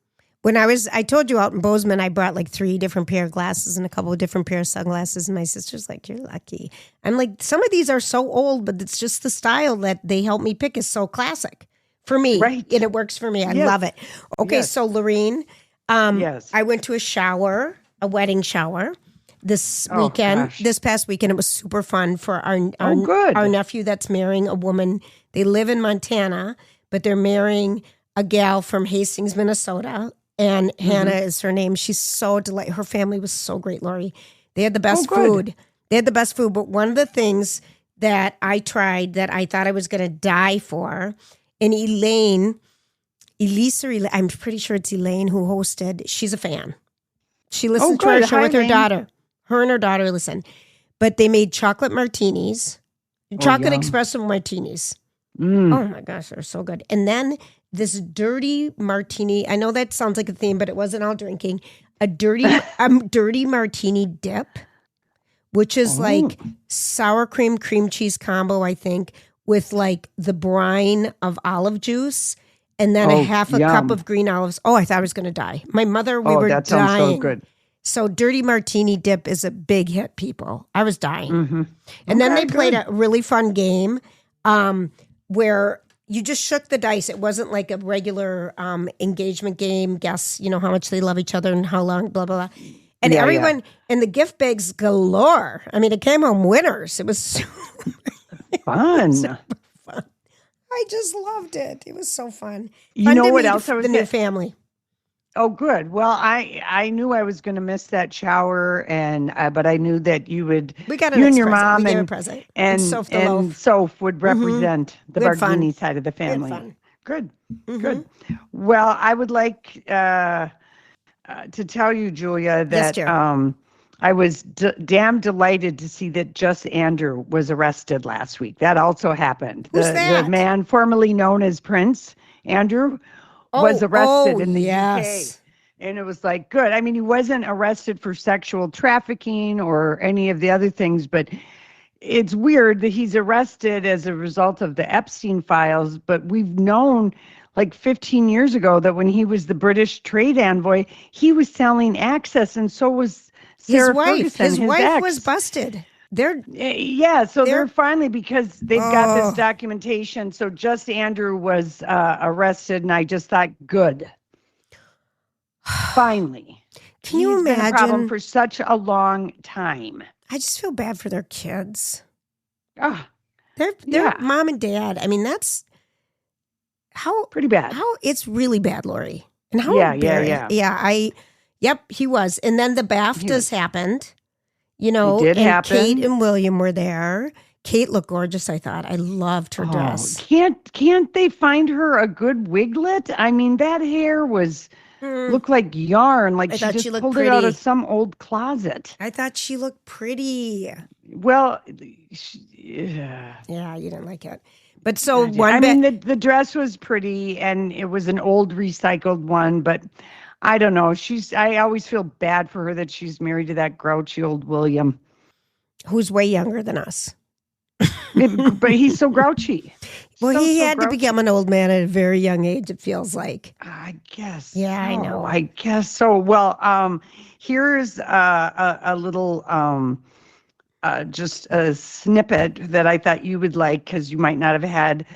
When I told you out in Bozeman, I brought like 3 different pair of glasses and a couple of different pair of sunglasses. And my sister's like, "You're lucky." I'm like, some of these are so old, but it's just the style that they help me pick is so classic for me. Right. And it works for me. I love it. Okay. Yes. So Lorene, Yes. I went to a wedding shower this weekend. Gosh. This past weekend, it was super fun for good. our nephew that's marrying a woman. They live in Montana, but they're marrying a gal from Hastings, Minnesota. And Hannah is her name. She's so delightful. Her family was so great, Lori. They had the best food. They had the best food. But one of the things that I tried that I thought I was going to die for, and Elise, I'm pretty sure it's Elaine who hosted. She's a fan. She listens to our show with her daughter. Her and her daughter listen. But they made chocolate martinis, chocolate espresso martinis. Oh my gosh, they're so good. And then this dirty martini. I know that sounds like a theme, but it wasn't all drinking. A dirty martini dip, which is like sour cream cheese combo, I think, with like the brine of olive juice and then a half a cup of green olives. Oh, I thought I was going to die. My mother, we were that dying. Sounds so good. So dirty martini dip is a big hit, people. I was dying. And then they played a really fun game where you just shook the dice. It wasn't like a regular engagement game. Guess, how much they love each other and how long, blah, blah, blah. And everyone, and the gift bags galore. I mean, it came home winners. It was so fun. super fun. I just loved it. It was so fun. You know what else I was the new family. Oh, good. Well, I knew I was going to miss that shower, but I knew that you would. We got you and your mom we and Soph would represent the Bargini side of the family. Good, good. Well, I would like to tell you, Julia, that I was damn delighted to see that Just Andrew was arrested last week. That also happened. Who's that? The man formerly known as Prince Andrew was arrested in the UK. And it was like, good. I mean, he wasn't arrested for sexual trafficking or any of the other things, but it's weird that he's arrested as a result of the Epstein files. But we've known like 15 years ago that when he was the British trade envoy, he was selling Access, and so was Sarah Ferguson. His wife was busted. They're finally, because they've got this documentation. So Just Andrew was arrested, and I just thought, good. Finally. Can you imagine? Been a problem for such a long time. I just feel bad for their kids. They're mom and dad. I mean, that's pretty bad. It's really bad, Lori. And how he was. And then the BAFTAs happened. It did happen. Kate and William were there. Kate looked gorgeous, I thought. I loved her dress. Can't they find her a good wiglet? I mean, that hair looked like yarn. Like she just pulled it out of some old closet. I thought she looked pretty. Well, yeah, you didn't like it. But the dress was pretty, and it was an old recycled one, but I don't know. I always feel bad for her that she's married to that grouchy old William. Who's way younger than us. But he's so grouchy. Well, he had to become an old man at a very young age, it feels like. I guess. Yeah, I know. I guess so. Well, here's a little just a snippet that I thought you would like, because you might not have had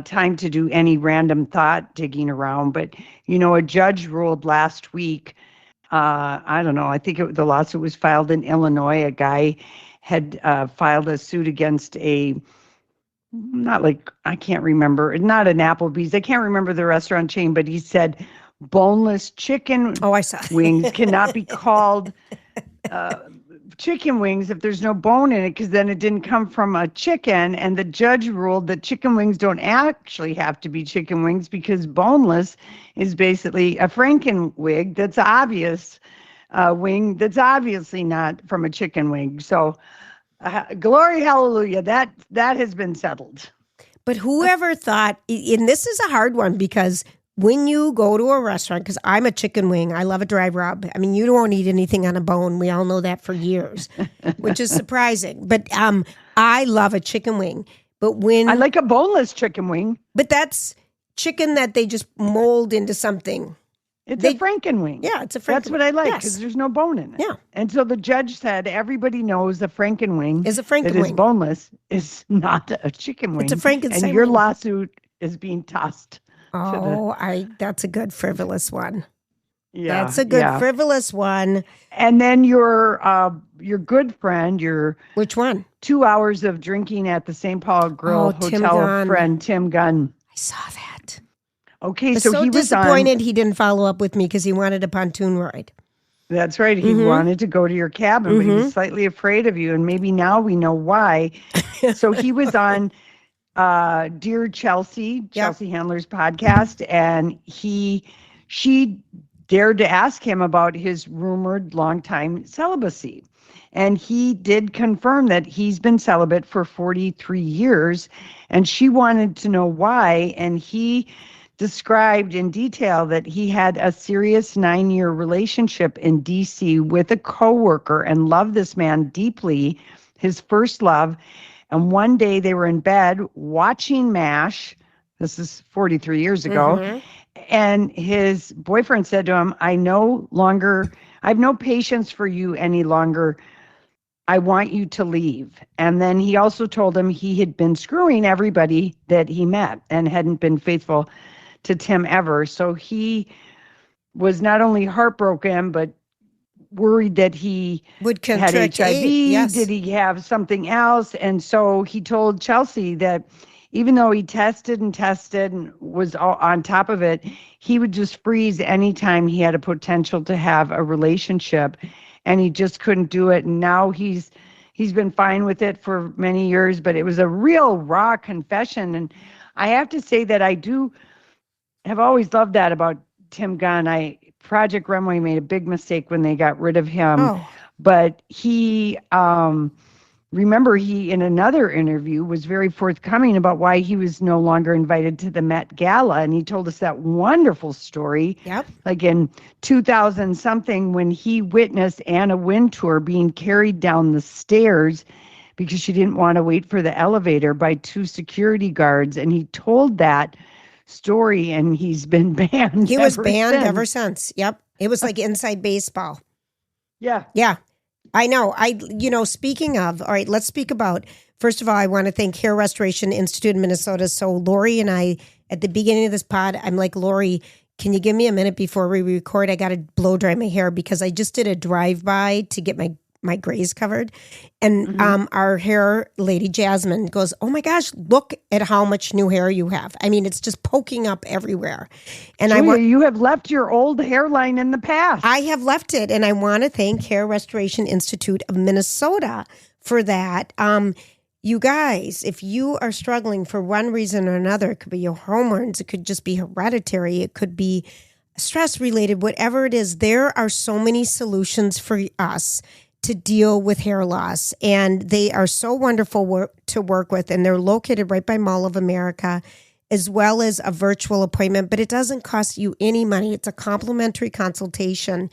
time to do any random thought digging around. But, a judge ruled last week, I don't know, I think the lawsuit was filed in Illinois. A guy had filed a suit against I can't remember, not an Applebee's. I can't remember the restaurant chain, but he said boneless chicken I saw. wings cannot be called chicken wings if there's no bone in it, because then it didn't come from a chicken. And the judge ruled that chicken wings don't actually have to be chicken wings because boneless is basically a Frankenwing that's obvious wing that's obviously not from a chicken wing. So glory, hallelujah, that has been settled. But whoever thought, and this is a hard one because when you go to a restaurant, because I'm a chicken wing, I love a dry rub. I mean, you don't eat anything on a bone. We all know that for years, which is surprising. But I love a chicken wing. But when I like a boneless chicken wing. But that's chicken that they just mold into something. It's a Frankenwing. Yeah, it's a Frankenwing. That's what I like because there's no bone in it. Yeah. And so the judge said everybody knows a Frankenwing is a Frankenwing. That is boneless is not a chicken wing. It's a Frankenstein. And your lawsuit is being tossed. Oh, that's a good frivolous one. Yeah. That's a good frivolous one. And then your good friend, which one? 2 hours of drinking at the St. Paul Grill Hotel friend, Tim Gunn. I saw that. Okay, so he was disappointed he didn't follow up with me because he wanted a pontoon ride. That's right. He wanted to go to your cabin, but he was slightly afraid of you, and maybe now we know why. So he was on Dear Chelsea Handler's podcast, and she dared to ask him about his rumored longtime celibacy. And he did confirm that he's been celibate for 43 years, and she wanted to know why, and he described in detail that he had a serious 9-year relationship in D.C. with a coworker and loved this man deeply, his first love. And one day they were in bed watching MASH. This is 43 years ago. And his boyfriend said to him, I have no patience for you any longer. I want you to leave. And then he also told him he had been screwing everybody that he met and hadn't been faithful to Tim ever. So he was not only heartbroken, but worried that he would had HIV. Yes. Did he have something else? And so he told Chelsea that even though he tested and was all on top of it, he would just freeze anytime he had a potential to have a relationship, and he just couldn't do it. And now he's been fine with it for many years, but it was a real raw confession. And I have to say that I have always loved that about Tim Gunn. Project Runway made a big mistake when they got rid of him, but he, remember he, in another interview, was very forthcoming about why he was no longer invited to the Met Gala. And he told us that wonderful story, like in 2000 something, when he witnessed Anna Wintour being carried down the stairs because she didn't want to wait for the elevator by 2 security guards. And he told that story, and he's been banned. He was banned ever since. Yep. It was like inside baseball. Yeah. Yeah. I know. Speaking of, all right, let's speak about, first of all, I want to thank Hair Restoration Institute in Minnesota. So Lori and I, at the beginning of this pod, I'm like, Lori, can you give me a minute before we record? I got to blow dry my hair because I just did a drive-by to get my grays covered. And our hair lady, Jasmine, goes, oh my gosh, look at how much new hair you have. I mean, it's just poking up everywhere. And Julia, you have left your old hairline in the past. I have left it. And I want to thank Hair Restoration Institute of Minnesota for that. You guys, if you are struggling for one reason or another, it could be your hormones, it could just be hereditary, it could be stress related, whatever it is, there are so many solutions for us to deal with hair loss. And they are so wonderful to work with. And they're located right by Mall of America, as well as a virtual appointment. But it doesn't cost you any money. It's a complimentary consultation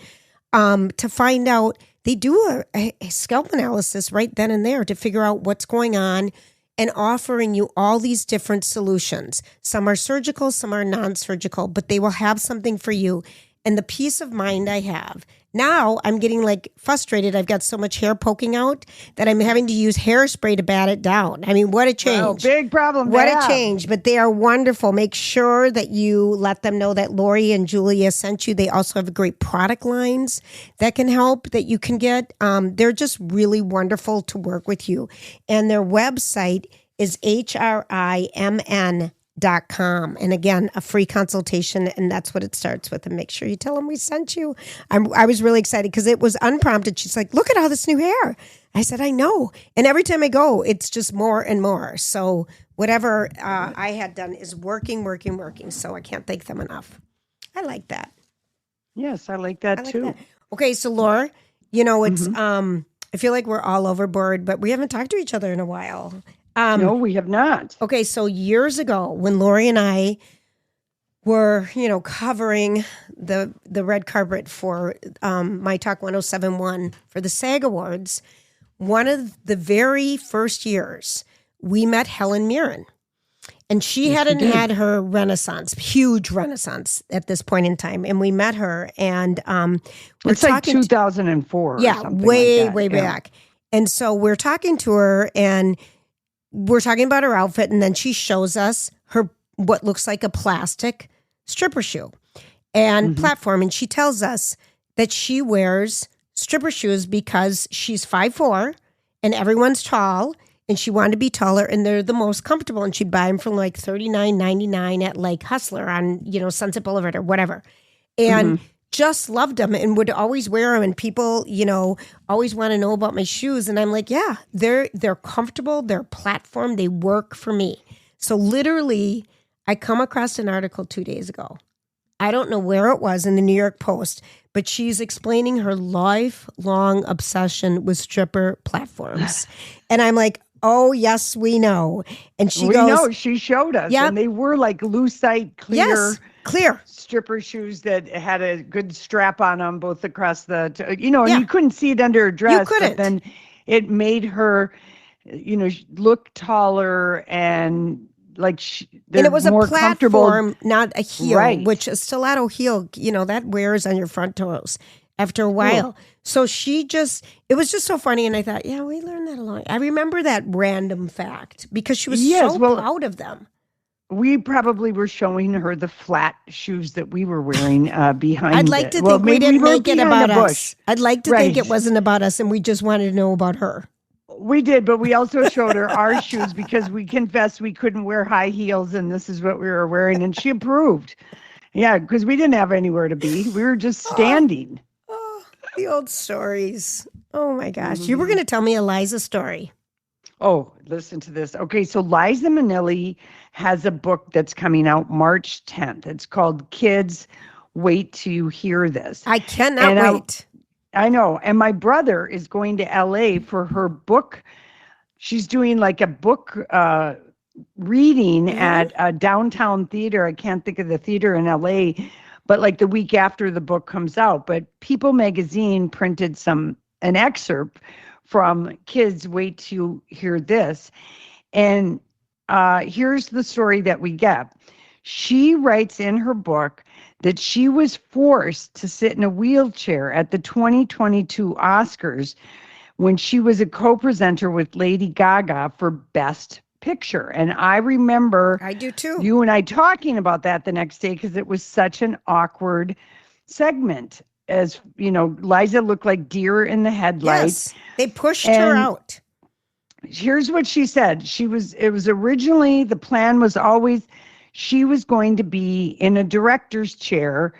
to find out. They do a scalp analysis right then and there to figure out what's going on and offering you all these different solutions. Some are surgical, some are non-surgical, but they will have something for you. And the peace of mind I have. Now I'm getting like frustrated. I've got so much hair poking out that I'm having to use hairspray to bat it down. I mean, what a change. Wow, big problem. What a change. But they are wonderful. Make sure that you let them know that Lori and Julia sent you. They also have great product lines that can help that you can get. They're just really wonderful to work with you. And their website is HRIMN.com. And again, a free consultation, and that's what it starts with. And make sure you tell them we sent you. I was really excited because it was unprompted. She's like, look at all this new hair. I said, I know. And every time I go, it's just more and more. So whatever I had done is working. So I can't thank them enough. I like that. Yes, I like that too. That. Okay, so Laura, it's I feel like we're all overboard, but we haven't talked to each other in a while. No, we have not. Okay, so years ago when Lori and I were, covering the red carpet for My Talk 107.1 for the SAG Awards, one of the very first years, we met Helen Mirren. And she hadn't had her huge renaissance at this point in time. And we met her, and it's like 2004. Yeah, way back. And so we're talking to her, and we're talking about her outfit, and then she shows us her what looks like a plastic stripper shoe and platform. And she tells us that she wears stripper shoes because she's 5'4", and everyone's tall. And she wanted to be taller, and they're the most comfortable. And she'd buy them for like $39.99 at like Hustler on, Sunset Boulevard or whatever. And just loved them and would always wear them. And people, always want to know about my shoes. And I'm like, yeah, they're comfortable. They're platform. They work for me. So literally, I come across an article 2 days ago. I don't know where it was in the New York Post, but she's explaining her lifelong obsession with stripper platforms. And I'm like, oh, yes, we know. And she goes, know, she showed us. Yeah. And they were like lucite, clear stripper shoes that had a good strap on them, both across the, and you couldn't see it under her dress. You couldn't. But then it made her, look taller and like and it was a platform, not a heel, right. Which a stiletto heel, that wears on your front toes after a while. Oh. So it was just so funny. And I thought, yeah, we learned that along. I remember that random fact because she was proud of them. We probably were showing her the flat shoes that we were wearing behind I'd like to think we didn't make it about us. I'd like to think it wasn't about us and we just wanted to know about her. We did, but we also showed her our shoes because we confessed we couldn't wear high heels and this is what we were wearing. And she approved. Yeah, because we didn't have anywhere to be. We were just standing. The old stories. Oh, my gosh. You were going to tell me a Liza story. Oh, listen to this. Okay, so Liza Minnelli has a book that's coming out March 10th. It's called Kids, Wait Till You Hear This. I cannot wait. I know. And my brother is going to LA for her book. She's doing like a book reading at a downtown theater. I can't think of the theater in LA, but like the week after the book comes out. But People magazine printed an excerpt from Kids, Wait Till You Hear This. And here's the story that we get. She writes in her book that she was forced to sit in a wheelchair at the 2022 Oscars when she was a co-presenter with Lady Gaga for Best Picture. And I remember I do too. You and I talking about that the next day because it was such an awkward segment. As Liza looked like deer in the headlights. Yes, they pushed her out. Here's what she said. It was originally, the plan was always she was going to be in a director's chair,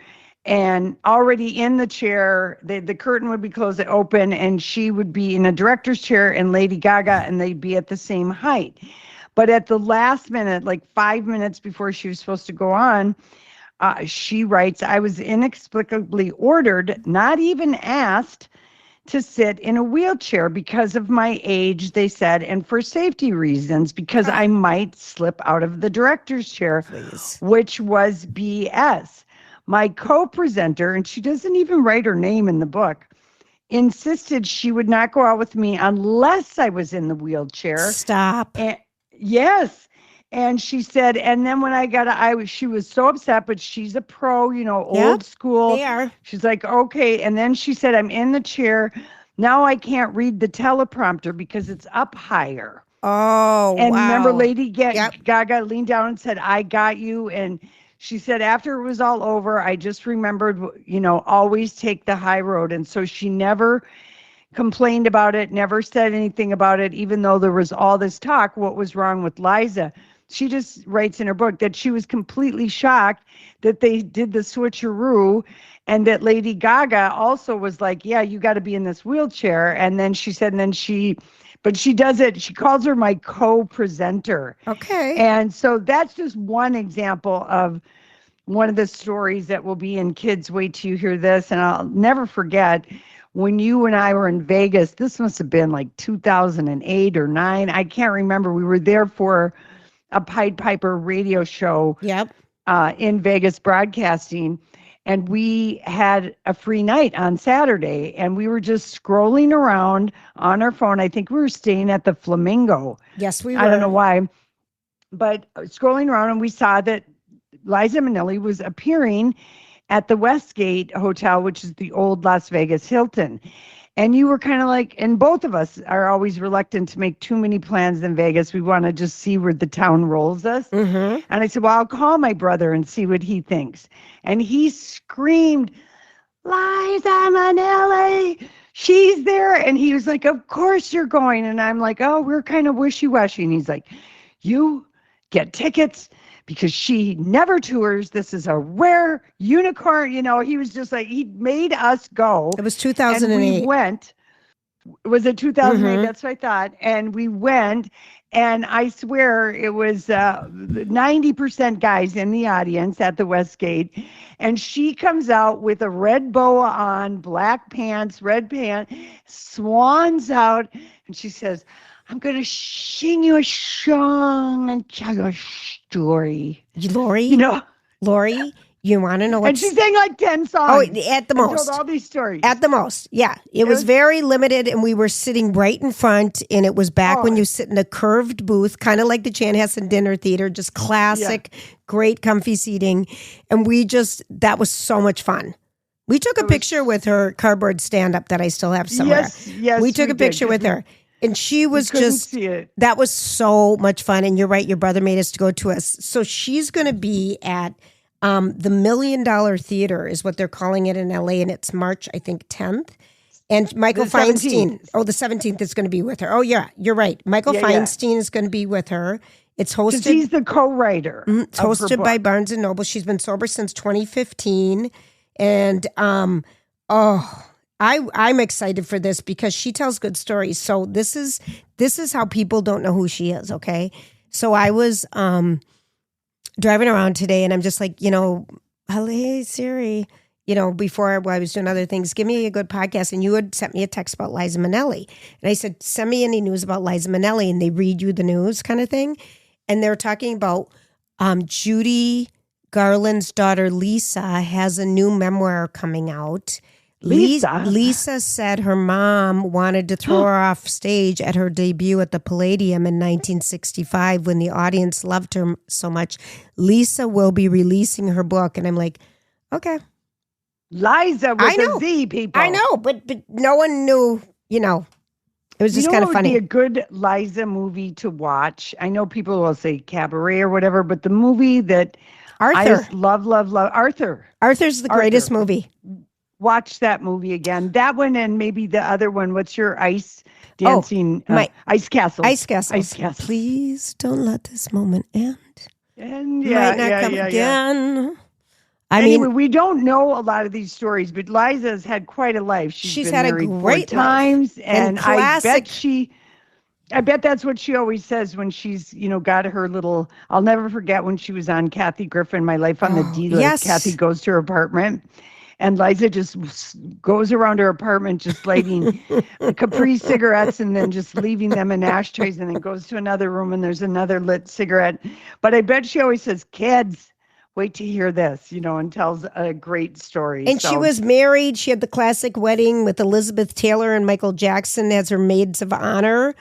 and already in the chair, the curtain would be closed open, and she would be in a director's chair and Lady Gaga, and they'd be at the same height. But at the last minute, like 5 minutes before she was supposed to go on, she writes, I was inexplicably ordered, not even asked, to sit in a wheelchair because of my age, they said, and for safety reasons, because I might slip out of the director's chair, which was BS. My co-presenter, and she doesn't even write her name in the book, insisted she would not go out with me unless I was in the wheelchair. Stop. Yes. And she said, and then when I got, she was so upset, but she's a pro, old school. They are. She's like, okay. And then she said, I'm in the chair. Now I can't read the teleprompter because it's up higher. Oh, and wow. Remember Lady Gaga leaned down and said, I got you. And she said, after it was all over, I just remembered, always take the high road. And so she never complained about it, never said anything about it, even though there was all this talk, what was wrong with Liza. she just writes in her book that she was completely shocked that they did the switcheroo, and that Lady Gaga also was like, yeah, you got to be in this wheelchair. And then she said, but she does it. She calls her my co-presenter. Okay. And so that's just one example of one of the stories that will be in Kids Wait Till You Hear This. And I'll never forget when you and I were in Vegas. This must have been like 2008 or 9. I can't remember. We were there for a Pied Piper radio show. Yep. In Vegas broadcasting. And we had a free night on Saturday, and we were just scrolling around on our phone. I think we were staying at the Flamingo. Yes, we were. I don't know why, but scrolling around, and we saw that Liza Minnelli was appearing at the Westgate Hotel, which is the old Las Vegas Hilton. And you were kind of like, and both of us are always reluctant to make too many plans in Vegas. We want to just see where the town rolls us. Mm-hmm. And I said, well, I'll call my brother and see what he thinks. And he screamed, Liza Minnelli, she's there. And he was like, of course you're going. And I'm like, oh, we're kind of wishy-washy. And he's like, you get tickets because she never tours. This is a rare unicorn. You know, he was just like, he made us go. It was 2008. And we went. Was it 2008? Mm-hmm. That's what I thought. And we went, and I swear it was 90% guys in the audience at the Westgate. And she comes out with a red boa on, black pants, red pants, swans out, and she says, I'm going to sing you a song and tell you a story. Lori? You know? Lori, you want to know what? And she sang like 10 songs. Oh, at the most. Told all these stories. At the most, yeah. It was very limited, and we were sitting right in front, and it was back when you sit in a curved booth, kind of like the Chanhassen Dinner Theater, just classic, great comfy seating. And that was so much fun. We took a picture with her cardboard stand-up that I still have somewhere. Yes, we took a picture with her. And she was that was so much fun. And you're right, your brother made us to go to us. So she's going to be at the $1 Million Theater is what they're calling it in LA. And it's March, I think, 10th. And Michael Feinstein. 17th. Oh, the 17th is going to be with her. Oh, yeah, you're right. Michael Feinstein is going to be with her. It's hosted. He's the co-writer. It's hosted by Barnes & Noble. She's been sober since 2015. And, I'm excited for this because she tells good stories. So this is how people don't know who she is, okay? So I was driving around today, and I'm just like, hey, Siri, before I was doing other things, give me a good podcast. And you had sent me a text about Liza Minnelli. And I said, send me any news about Liza Minnelli. And they read you the news kind of thing. And they're talking about Judy Garland's daughter, Lisa, has a new memoir coming out. Lisa said her mom wanted to throw her off stage at her debut at the Palladium in 1965 when the audience loved her so much. Lisa will be releasing her book. And I'm like, okay. Liza with a Z, people. I know, but no one knew, it was just kind of funny. It would be a good Liza movie to watch. I know people will say Cabaret or whatever, but the movie that I just love, Arthur. Arthur's the greatest movie. Watch that movie again. That one and maybe the other one. What's your ice dancing? Ice Castle. Ice Castle. Please don't let this moment end. And might not come again. I mean, we don't know a lot of these stories, but Liza's had quite a life. She's been had married a great 4 times, life. and I bet that's what she always says when she's, got her little. I'll never forget when she was on Kathy Griffin, My Life on the D List. Yes. Kathy goes to her apartment. And Liza just goes around her apartment, just lighting Capri cigarettes and then just leaving them in ashtrays, and then goes to another room and there's another lit cigarette. But I bet she always says, kids, wait to hear this, and tells a great story. And she was married. She had the classic wedding with Elizabeth Taylor and Michael Jackson as her maids of honor.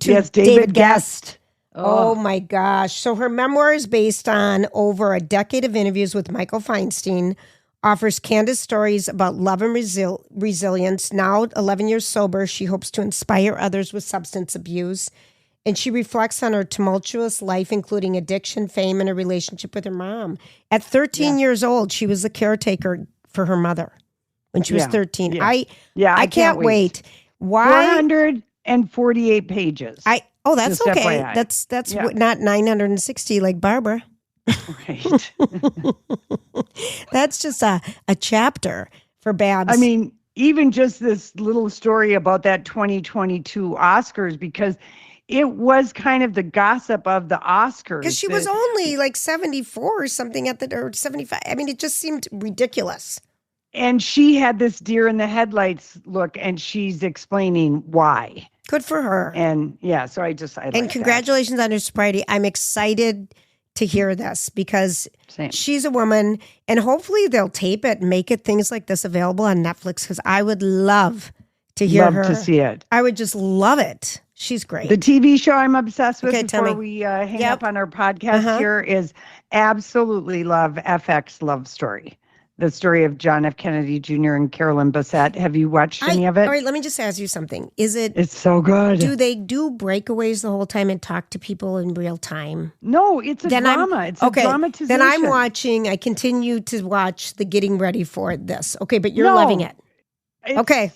Yes, David Guest. Oh my gosh. So her memoir is based on over a decade of interviews with Michael Feinstein, offers candid stories about love and resilience. Now 11 years sober, she hopes to inspire others with substance abuse. And she reflects on her tumultuous life, including addiction, fame, and a relationship with her mom. At 13 years old, she was the caretaker for her mother when she was 13. I can't wait. Why? 448 pages. Oh, that's Just okay. FYI. That's not 960 like Barbara. Right. That's just a chapter for Babs. I mean, even just this little story about that 2022 Oscars, because it was kind of the gossip of the Oscars. Because she was only like 74 or something or 75. I mean, it just seemed ridiculous. And she had this deer in the headlights look, and she's explaining why. Good for her. And yeah, so I and congratulations on her sobriety. I'm excited to hear this because she's a woman, and hopefully they'll tape it and make it things like this available on Netflix, because I would love to hear her. Love to see it. I would just love it. She's great. The TV show I'm obsessed with before we hang up on our podcast here is absolutely love FX Love Story. The story of John F. Kennedy Jr. and Carolyn Bessette. Have you watched any of it? All right, let me just ask you something. It's so good. Do they do breakaways the whole time and talk to people in real time? No, it's a drama. It's a dramatization. Then I continue to watch the getting ready for this. Okay, but you're loving it. It's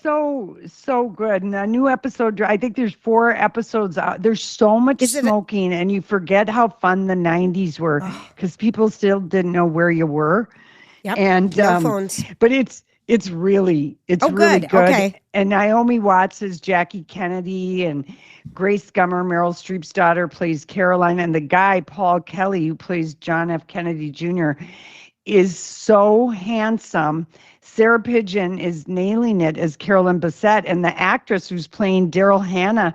so good. And a new episode, I think there's 4 episodes out. There's so much smoking, and you forget how fun the 90s were because people still didn't know where you were. Yep. And no phones. But it's really good. Okay. And Naomi Watts is Jackie Kennedy, and Grace Gummer, Meryl Streep's daughter, plays Caroline, and the guy Paul Kelly, who plays John F. Kennedy Jr., is so handsome. Sarah Pigeon is nailing it as Carolyn Bessette, and the actress who's playing Daryl Hannah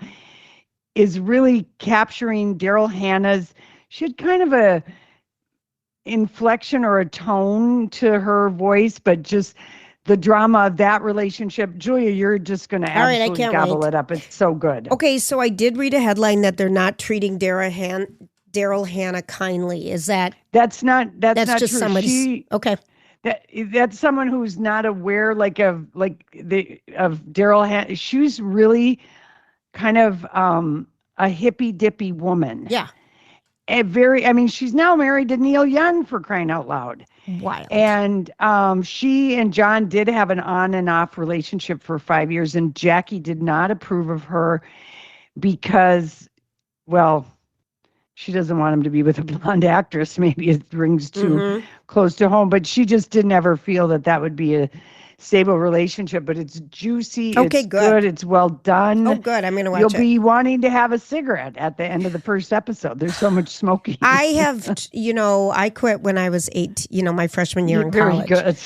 is really capturing Daryl Hannah's. She had kind of a inflection or a tone to her voice, but just the drama of that relationship. Julia, you're just going to absolutely gobble it up. It's so good. Okay, so I did read a headline that they're not treating Daryl Hannah kindly. Is that? That's not just true. Somebody. Okay. That's someone who's not aware of Daryl Hannah. She's really kind of a hippy dippy woman. Yeah. She's now married to Neil Young, for crying out loud. Wild. And she and John did have an on and off relationship for 5 years, and Jackie did not approve of her because, well, she doesn't want him to be with a blonde actress. Maybe it rings too close to home, but she just didn't ever feel that would be a stable relationship. But it's juicy. Okay, it's good. It's well done. Oh, good. I'm going to watch You'll be wanting to have a cigarette at the end of the first episode. There's so much smoking. I have, I quit when I was 8, my freshman year in college. Very good.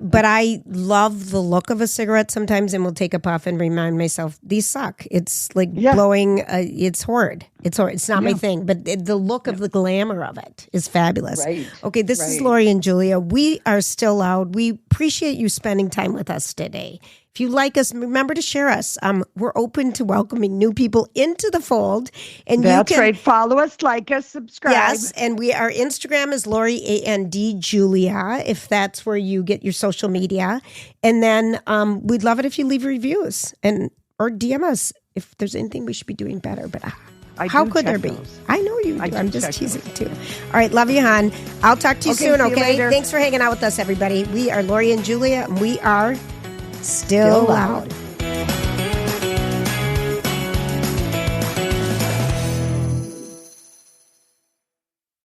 But I love the look of a cigarette sometimes, and will take a puff and remind myself, these suck. It's like blowing, it's horrid. It's horrid. It's not my thing, but the look of the glamour of it is fabulous. Right. Okay, this is Lori and Julia. We are still loud. We appreciate you spending time with us today. If you like us, remember to share us. We're open to welcoming new people into the fold. And that's right. Follow us, like us, subscribe. Yes, and our Instagram is Lori and Julia, if that's where you get your social media. And then we'd love it if you leave reviews or DM us if there's anything we should be doing better. But how could there be? Those. I know you do. I'm just teasing too. All right, love you, hon. I'll talk to you soon, okay? Thanks for hanging out with us, everybody. We are Lori and Julia, and we are Still loud.